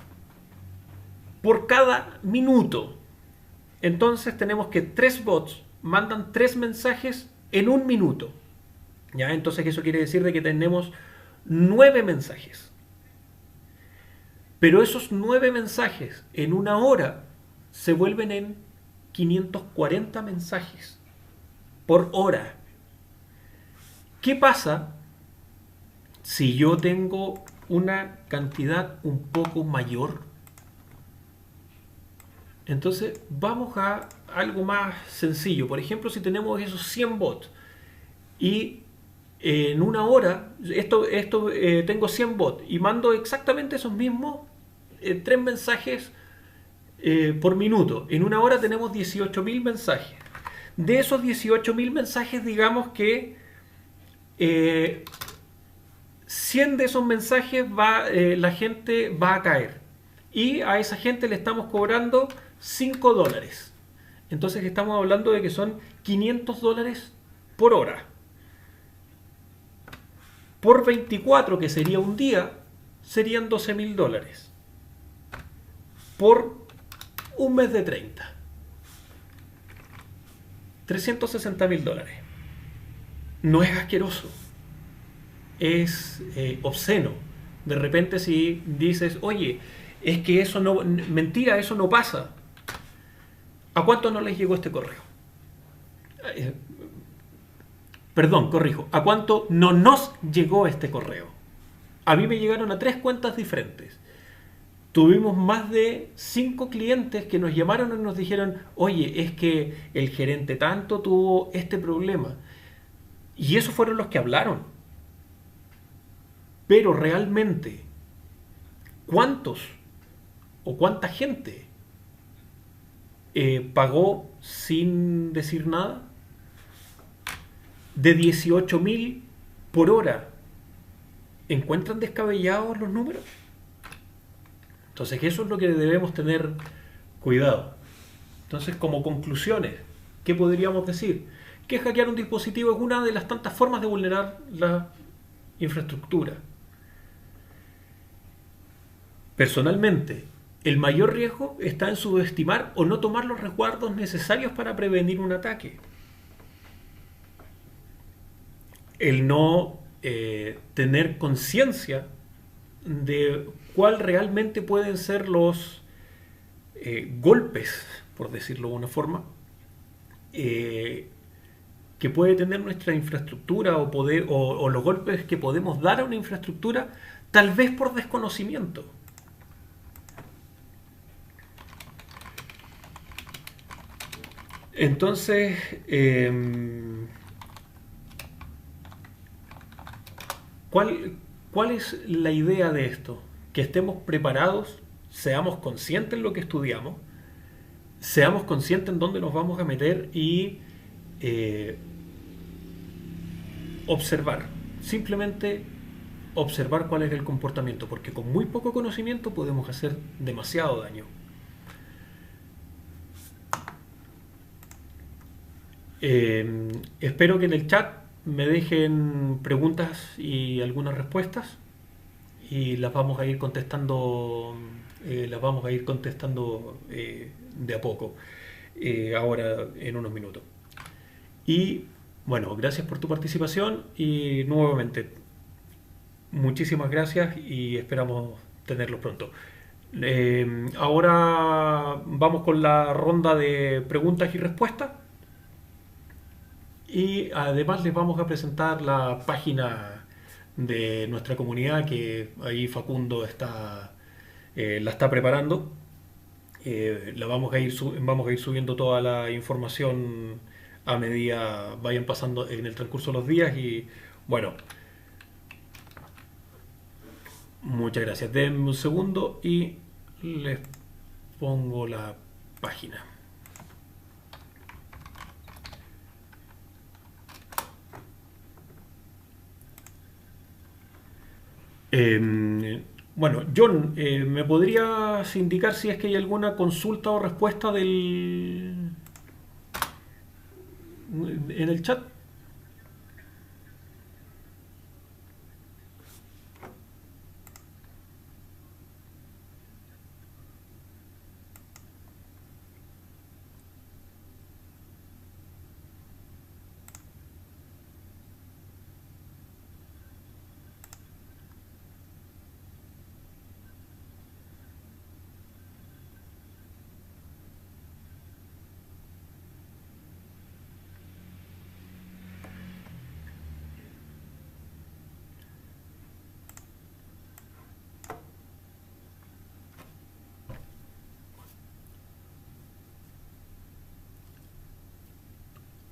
por cada minuto. Entonces tenemos que 3 bots mandan 3 mensajes en un minuto. ¿Ya? Entonces eso quiere decir de que tenemos 9 mensajes. Pero esos 9 mensajes en una hora se vuelven en 540 mensajes por hora. ¿Qué pasa si yo tengo una cantidad un poco mayor? Entonces vamos a algo más sencillo. Por ejemplo, si tenemos esos 100 bots y en una hora tengo 100 bots y mando exactamente esos mismos 3 mensajes por minuto. En una hora tenemos 18.000 mensajes. De esos 18.000 mensajes, digamos que 100 de esos mensajes la gente va a caer. Y a esa gente le estamos cobrando $5. Entonces estamos hablando de que son $500 por hora. Por 24, que sería un día, serían $12.000. por un mes de 30. $360.000. No es asqueroso, es obsceno. De repente si dices, oye, es que eso no, mentira, eso no pasa. ¿A cuánto no les llegó este correo? Eh, Perdón, corrijo. ¿A cuánto no nos llegó este correo? A mí me llegaron a 3 cuentas diferentes. Tuvimos más de 5 clientes que nos llamaron y nos dijeron, oye, es que el gerente tanto tuvo este problema. Y esos fueron los que hablaron. Pero realmente, ¿cuántos o cuánta gente pagó sin decir nada? De 18.000 por hora. ¿Encuentran descabellados los números? Entonces eso es lo que debemos tener cuidado. Entonces, como conclusiones, ¿qué podríamos decir? Que hackear un dispositivo es una de las tantas formas de vulnerar la infraestructura. Personalmente, el mayor riesgo está en subestimar o no tomar los resguardos necesarios para prevenir un ataque. El no tener conciencia de cuál realmente pueden ser los golpes, por decirlo de una forma, que puede tener nuestra infraestructura o los golpes que podemos dar a una infraestructura, tal vez por desconocimiento. Entonces, ¿cuál es la idea de esto? Que estemos preparados, seamos conscientes en lo que estudiamos, seamos conscientes en dónde nos vamos a meter y observar. Simplemente observar cuál es el comportamiento, porque con muy poco conocimiento podemos hacer demasiado daño. Espero que en el chat me dejen preguntas y algunas respuestas y las vamos a ir contestando, de a poco, ahora en unos minutos. Y bueno, gracias por tu participación y nuevamente muchísimas gracias y esperamos tenerlos pronto. Ahora vamos con la ronda de preguntas y respuestas. Y además les vamos a presentar la página de nuestra comunidad que ahí Facundo la está preparando. Vamos a ir subiendo toda la información a medida vayan pasando en el transcurso de los días y bueno, muchas gracias. Denme un segundo y les pongo la página. Bueno, John, ¿me podrías indicar si es que hay alguna consulta o respuesta en el chat?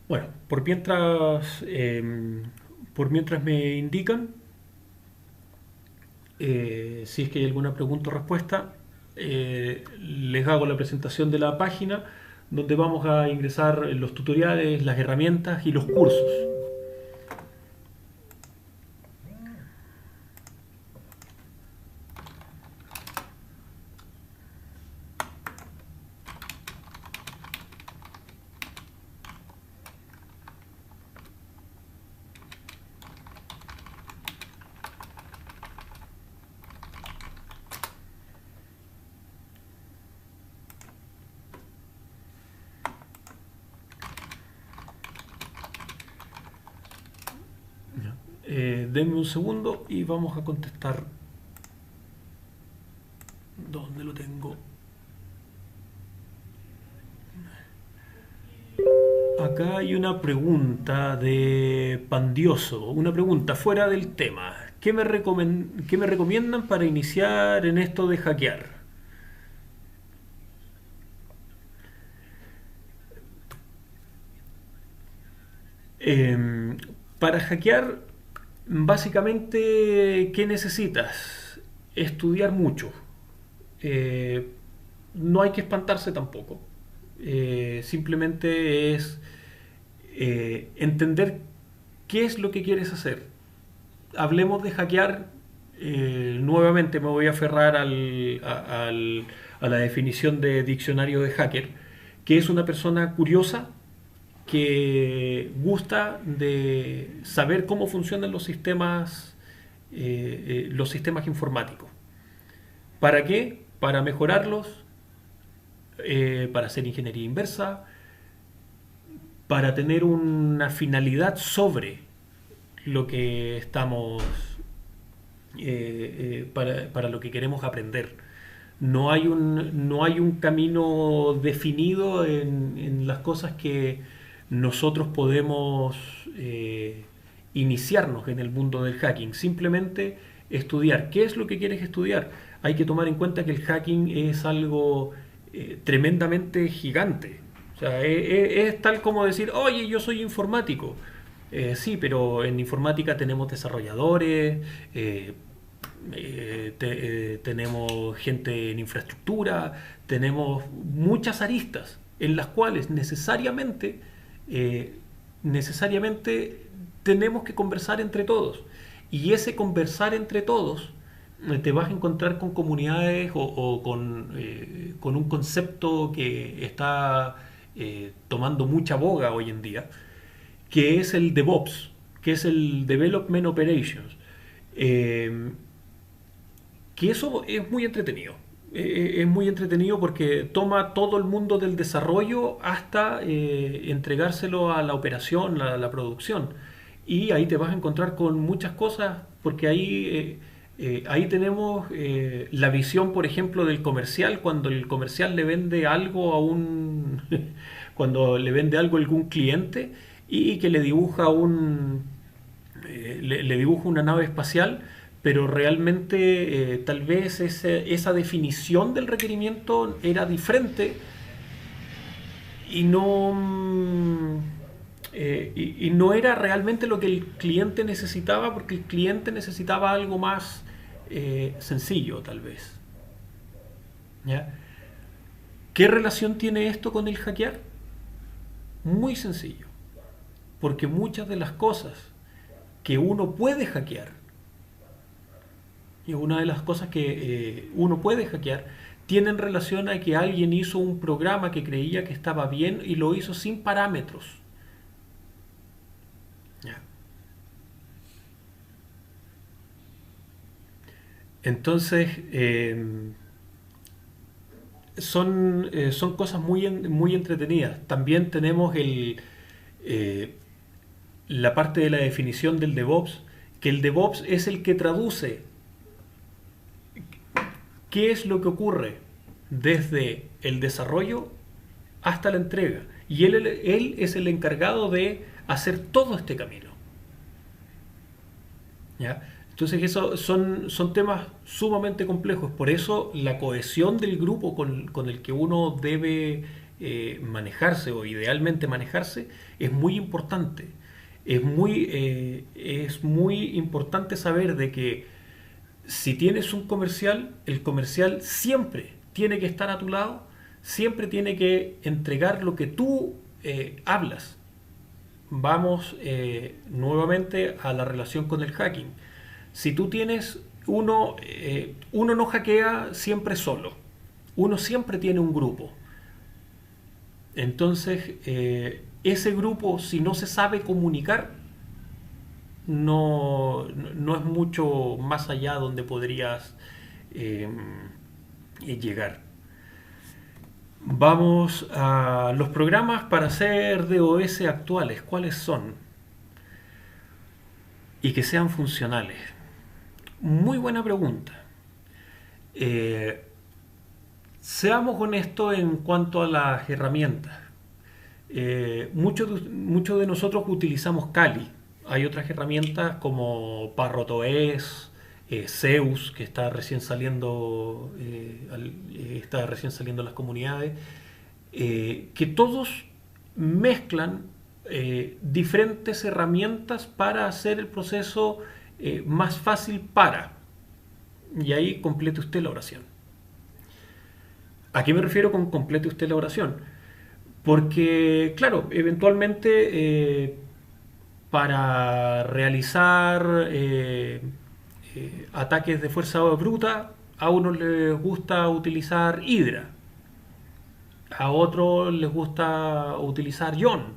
Bueno, por mientras me indican, si es que hay alguna pregunta o respuesta, les hago la presentación de la página donde vamos a ingresar los tutoriales, las herramientas y los cursos. Denme un segundo y vamos a contestar. ¿Dónde lo tengo? Acá hay una pregunta de Pandioso, una pregunta fuera del tema. ¿Qué me recomiendan para iniciar en esto de hackear? Eh, para hackear, básicamente, ¿qué necesitas? Estudiar mucho. Eh, no hay que espantarse tampoco. Simplemente es entender qué es lo que quieres hacer. Hablemos de hackear. Nuevamente me voy a aferrar a la definición de diccionario de hacker, que es una persona curiosa que gusta de saber cómo funcionan los sistemas informáticos. ¿Para qué? Para mejorarlos, para hacer ingeniería inversa, para tener una finalidad sobre lo que estamos, para lo que queremos aprender. No hay un camino definido en las cosas que nosotros podemos iniciarnos en el mundo del hacking. Simplemente estudiar. ¿Qué es lo que quieres estudiar? Hay que tomar en cuenta que el hacking es algo tremendamente gigante. O sea, es tal como decir, oye, yo soy informático. Sí, pero en informática tenemos desarrolladores, tenemos gente en infraestructura, tenemos muchas aristas en las cuales necesariamente tenemos que conversar entre todos. Y ese conversar entre todos te vas a encontrar con comunidades con un concepto que está tomando mucha boga hoy en día, que es el DevOps, que es el Development Operations. Eh, que eso es muy entretenido. Es muy entretenido porque toma todo el mundo del desarrollo hasta entregárselo a la operación, la producción. Y ahí te vas a encontrar con muchas cosas porque ahí tenemos la visión, por ejemplo, del comercial, cuando el comercial le vende algo a un... cuando le vende algo a algún cliente y que le dibuja le dibuja una nave espacial, pero realmente tal vez esa definición del requerimiento era diferente y y no era realmente lo que el cliente necesitaba, porque el cliente necesitaba algo más sencillo, tal vez. ¿Ya? ¿Qué relación tiene esto con el hackear? Muy sencillo, porque muchas de las cosas que uno puede hackear, y una de las cosas que uno puede hackear, tienen relación a que alguien hizo un programa que creía que estaba bien y lo hizo sin parámetros. ¿Ya? Entonces, son cosas muy entretenidas. También tenemos eh, la parte de la definición del DevOps, que el DevOps es el que traduce qué es lo que ocurre desde el desarrollo hasta la entrega. Y él es el encargado de hacer todo este camino. ¿Ya? Entonces eso son temas sumamente complejos. Por eso la cohesión del grupo con el que uno debe manejarse o idealmente manejarse es muy importante. Es muy importante saber de que si tienes un comercial, el comercial siempre tiene que estar a tu lado, siempre tiene que entregar lo que tú hablas. Vamos nuevamente a la relación con el hacking. Si tú tienes uno no hackea siempre solo, uno siempre tiene un grupo. Entonces, ese grupo, si no se sabe comunicar, no es mucho más allá donde podrías eh, llegar. Vamos a los programas para hacer DOS actuales. ¿Cuáles son? y que sean funcionales. Muy buena pregunta. Eh, Seamos honestos en cuanto a las herramientas. Muchos de nosotros utilizamos Kali. Hay otras herramientas como Parrot.es, Zeus, que está recién saliendo a las comunidades, que todos mezclan diferentes herramientas para hacer el proceso más fácil para. Y ahí complete usted la oración. ¿A qué me refiero con complete usted la oración? Porque, claro, eventualmente para realizar ataques de fuerza bruta, a unos les gusta utilizar Hydra, a otros les gusta utilizar Ion.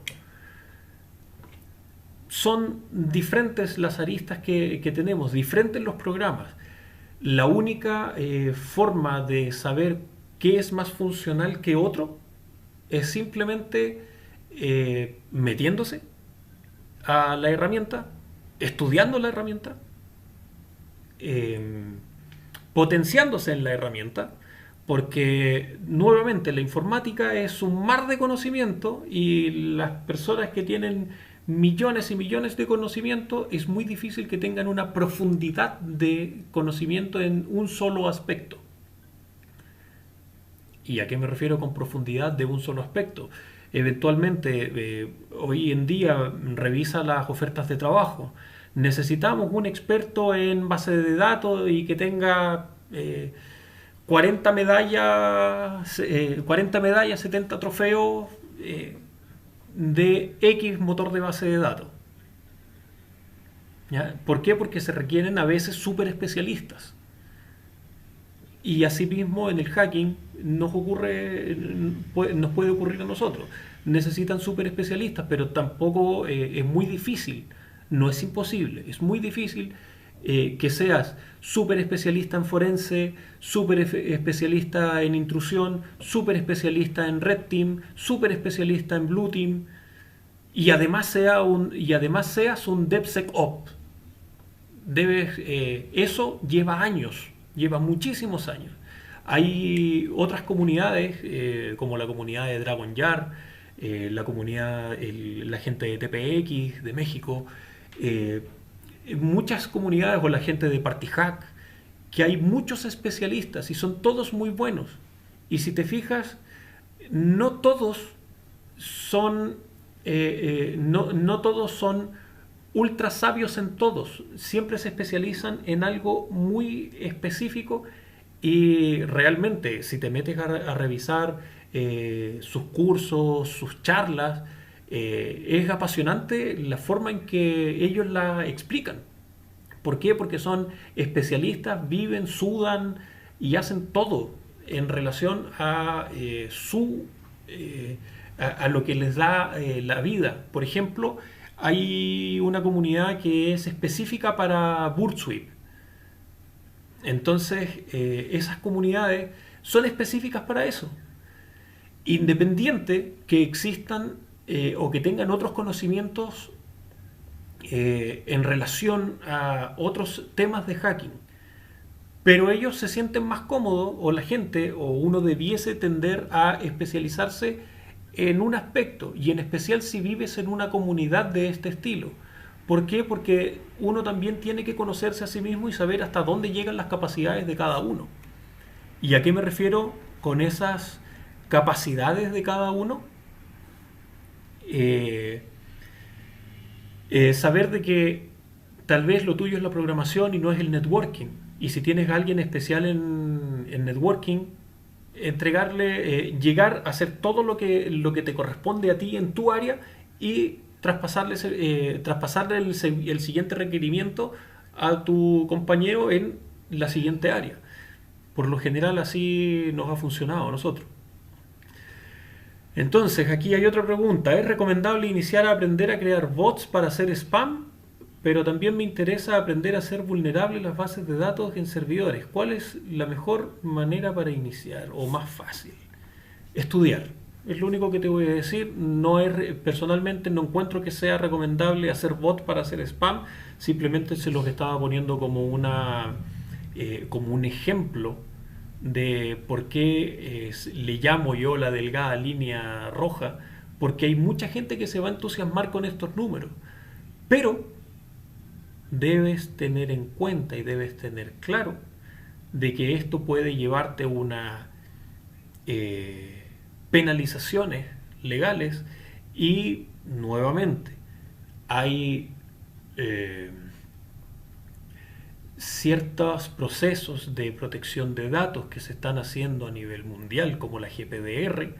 Son diferentes las aristas que tenemos, diferentes los programas. La única forma de saber qué es más funcional que otro es simplemente metiéndose a la herramienta, estudiando la herramienta, eh, potenciándose en la herramienta, porque nuevamente la informática es un mar de conocimiento y las personas que tienen millones y millones de conocimiento es muy difícil que tengan una profundidad de conocimiento en un solo aspecto. ¿Y a qué me refiero con profundidad de un solo aspecto? Eventualmente, hoy en día revisa las ofertas de trabajo. Necesitamos un experto en base de datos y que tenga 40 medallas, 70 trofeos de X motor de base de datos. ¿Ya? ¿Por qué? Porque se requieren a veces súper especialistas. Y asimismo en el hacking nos puede ocurrir a nosotros. Necesitan súper especialistas, pero tampoco es muy difícil, no es imposible, es muy difícil que seas súper especialista en forense, súper especialista en intrusión, súper especialista en red team, súper especialista en blue team y además seas un DevSecOps. Eso lleva años, lleva muchísimos años. Hay otras comunidades, como la comunidad de Dragon Yard, la gente de TPX de México, eh, muchas comunidades o la gente de PartyHack, que hay muchos especialistas y son todos muy buenos. Y si te fijas, no todos son, no todos son ultra sabios en todos, siempre se especializan en algo muy específico y realmente si te metes a revisar sus cursos, sus charlas, es apasionante la forma en que ellos la explican. ¿Por qué? Porque son especialistas, viven, sudan y hacen todo en relación a a lo que les da la vida. Por ejemplo, hay una comunidad que es específica para Burp Suite. Entonces, esas comunidades son específicas para eso. Independiente que existan o que tengan otros conocimientos en relación a otros temas de hacking. Pero ellos se sienten más cómodos, o la gente, o uno debiese tender a especializarse en un aspecto, y en especial si vives en una comunidad de este estilo. ¿Por qué? Porque uno también tiene que conocerse a sí mismo y saber hasta dónde llegan las capacidades de cada uno. ¿Y a qué me refiero con esas capacidades de cada uno? Eh, Saber de que tal vez lo tuyo es la programación y no es el networking. Y si tienes a alguien especial en networking, llegar a hacer todo lo que te corresponde a ti en tu área y traspasarle el siguiente requerimiento a tu compañero en la siguiente área. Por lo general así nos ha funcionado a nosotros. Entonces, aquí hay otra pregunta. ¿Es recomendable iniciar a aprender a crear bots para hacer spam? Pero también me interesa aprender a hacer vulnerables las bases de datos en servidores. ¿Cuál es la mejor manera para iniciar o más fácil? Estudiar. es lo único que te voy a decir. No es, personalmente no encuentro que sea recomendable hacer bots para hacer spam. Simplemente se los estaba poniendo como como un ejemplo de por qué le llamo yo la delgada línea roja, porque hay mucha gente que se va a entusiasmar con estos números. Pero debes tener en cuenta y debes tener claro de que esto puede llevarte una penalizaciones legales y nuevamente hay eh, ciertos procesos de protección de datos que se están haciendo a nivel mundial como la GPDR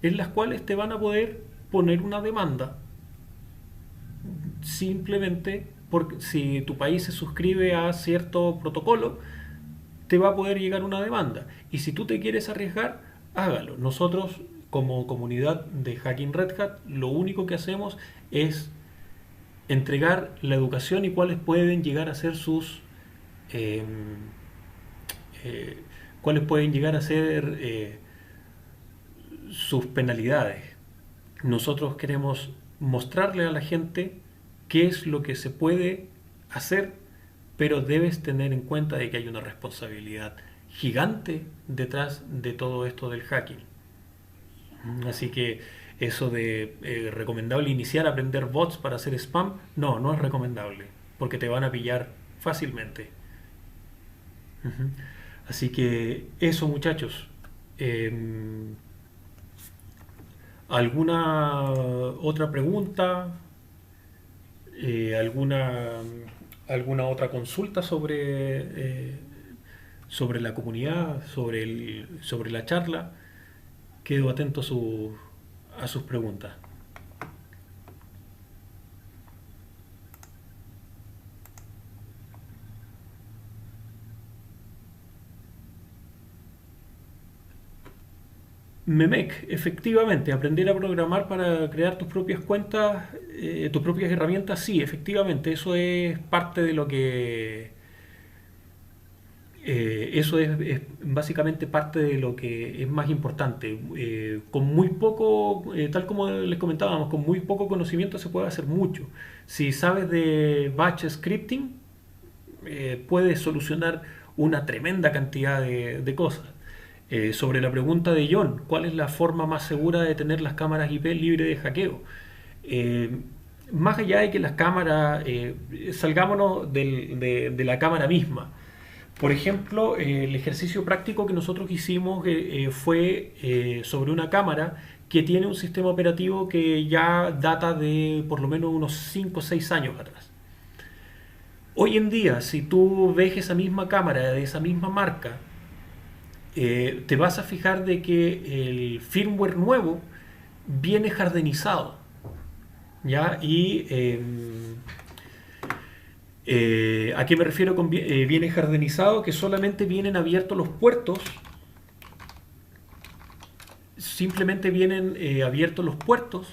en las cuales te van a poder poner una demanda simplemente porque si tu país se suscribe a cierto protocolo te va a poder llegar una demanda. Y si tú te quieres arriesgar, hágalo. Nosotros, como comunidad de Hacking Red Hat, lo único que hacemos es entregar la educación y cuáles pueden llegar a ser eh, eh, cuáles pueden llegar a ser sus penalidades. Nosotros queremos mostrarle a la gente qué es lo que se puede hacer, pero debes tener en cuenta de que hay una responsabilidad gigante detrás de todo esto del hacking. Así que eso de recomendable iniciar a aprender bots para hacer spam, no, no es recomendable, porque te van a pillar fácilmente. Ujú. Así que eso, muchachos. Eh, ¿Alguna otra pregunta? ¿Alguna otra consulta sobre la comunidad, sobre la charla? Quedo atento a sus preguntas. Memec, efectivamente, aprender a programar para crear tus propias cuentas, tus propias herramientas, sí, efectivamente, eso es parte de lo que eso es básicamente parte de lo que es más importante. Con muy poco, tal como les comentábamos, con muy poco conocimiento se puede hacer mucho. Si sabes de batch scripting, puedes solucionar una tremenda cantidad de cosas. Sobre la pregunta de John, ¿cuál es la forma más segura de tener las cámaras IP libre de hackeo? Eh, Más allá de que las cámaras, salgámonos de la cámara misma. Por ejemplo, el ejercicio práctico que nosotros hicimos fue sobre una cámara que tiene un sistema operativo que ya data de por lo menos unos 5 o 6 años atrás. Hoy en día, si tú ves esa misma cámara de esa misma marca, te vas a fijar de que el firmware nuevo viene hardenizado, ¿ya? ¿A qué me refiero con viene hardenizado? Que solamente vienen abiertos los puertos, simplemente vienen abiertos los puertos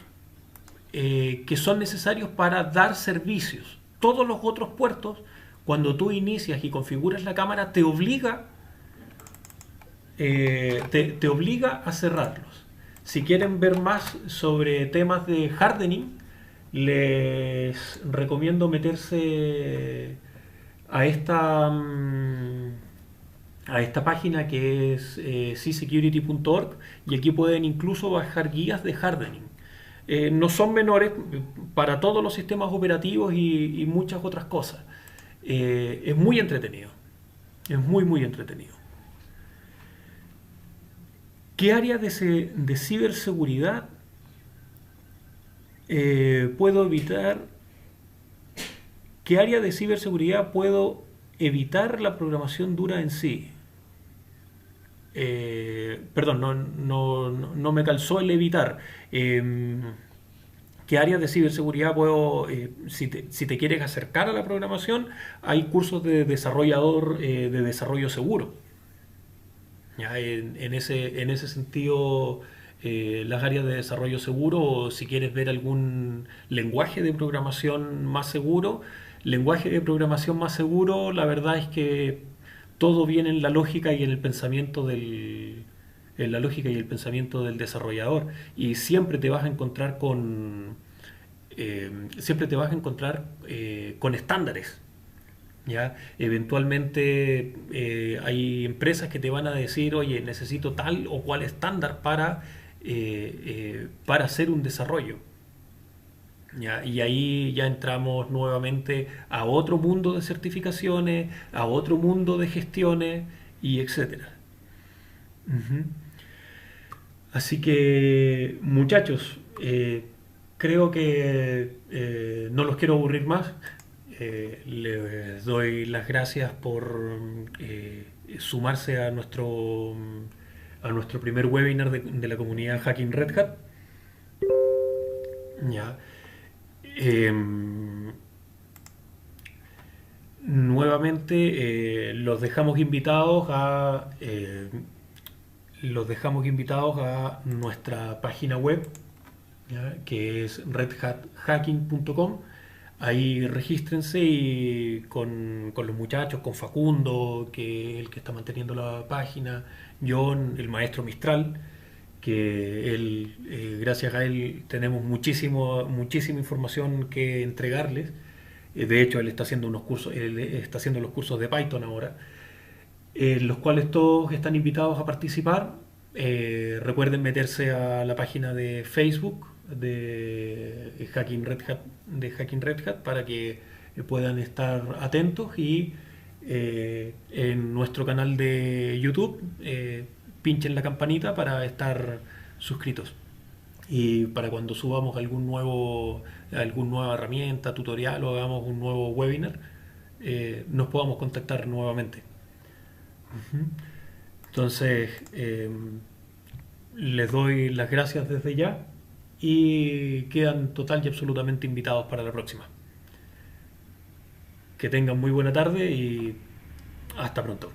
que son necesarios para dar servicios. Todos los otros puertos, cuando tú inicias y configuras la cámara, te obliga a cerrarlos. Si quieren ver más sobre temas de hardening, les recomiendo meterse a esta página que es csecurity.org y aquí pueden incluso bajar guías de hardening. No son menores para todos los sistemas operativos y muchas otras cosas. Es muy entretenido. Es muy, muy entretenido. ¿Qué área de ciberseguridad puedo evitar? ¿Qué área de ciberseguridad puedo evitar la programación dura en sí? Perdón, no me calzó el evitar. ¿Qué áreas de ciberseguridad puedo, si te quieres acercar a la programación, hay cursos de desarrollador de desarrollo seguro? Ya, en ese sentido, las áreas de desarrollo seguro, o si quieres ver algún lenguaje de programación más seguro, la verdad es que todo viene en la lógica y en el pensamiento en la lógica y el pensamiento del desarrollador. Y siempre te vas a encontrar siempre te vas a encontrar con estándares. ¿Ya? Eventualmente hay empresas que te van a decir, oye, necesito tal o cual estándar para hacer un desarrollo. ¿Ya? Y ahí ya entramos nuevamente a otro mundo de certificaciones, a otro mundo de gestiones y etcétera. Ujú. Así que, muchachos, creo que no los quiero aburrir más. Les doy las gracias por sumarse a nuestro primer webinar de la comunidad Hacking Red Hat. Ya. Em, Nuevamente los dejamos invitados a nuestra página web, ¿ya? Que es redhathacking.com. Ahí regístrense y con los muchachos, con Facundo, que es el que está manteniendo la página, John, el maestro Mistral, que él, gracias a él tenemos muchísima información que entregarles. De hecho, él está haciendo los cursos de Python ahora, los cuales todos están invitados a participar. Recuerden meterse a la página de Facebook de Hacking Red Hat para que puedan estar atentos y en nuestro canal de YouTube pinchen la campanita para estar suscritos y para cuando subamos alguna nueva herramienta, tutorial o hagamos un nuevo webinar, nos podamos contactar nuevamente. Entonces, les doy las gracias desde ya y quedan total y absolutamente invitados para la próxima. Que tengan muy buena tarde y hasta pronto.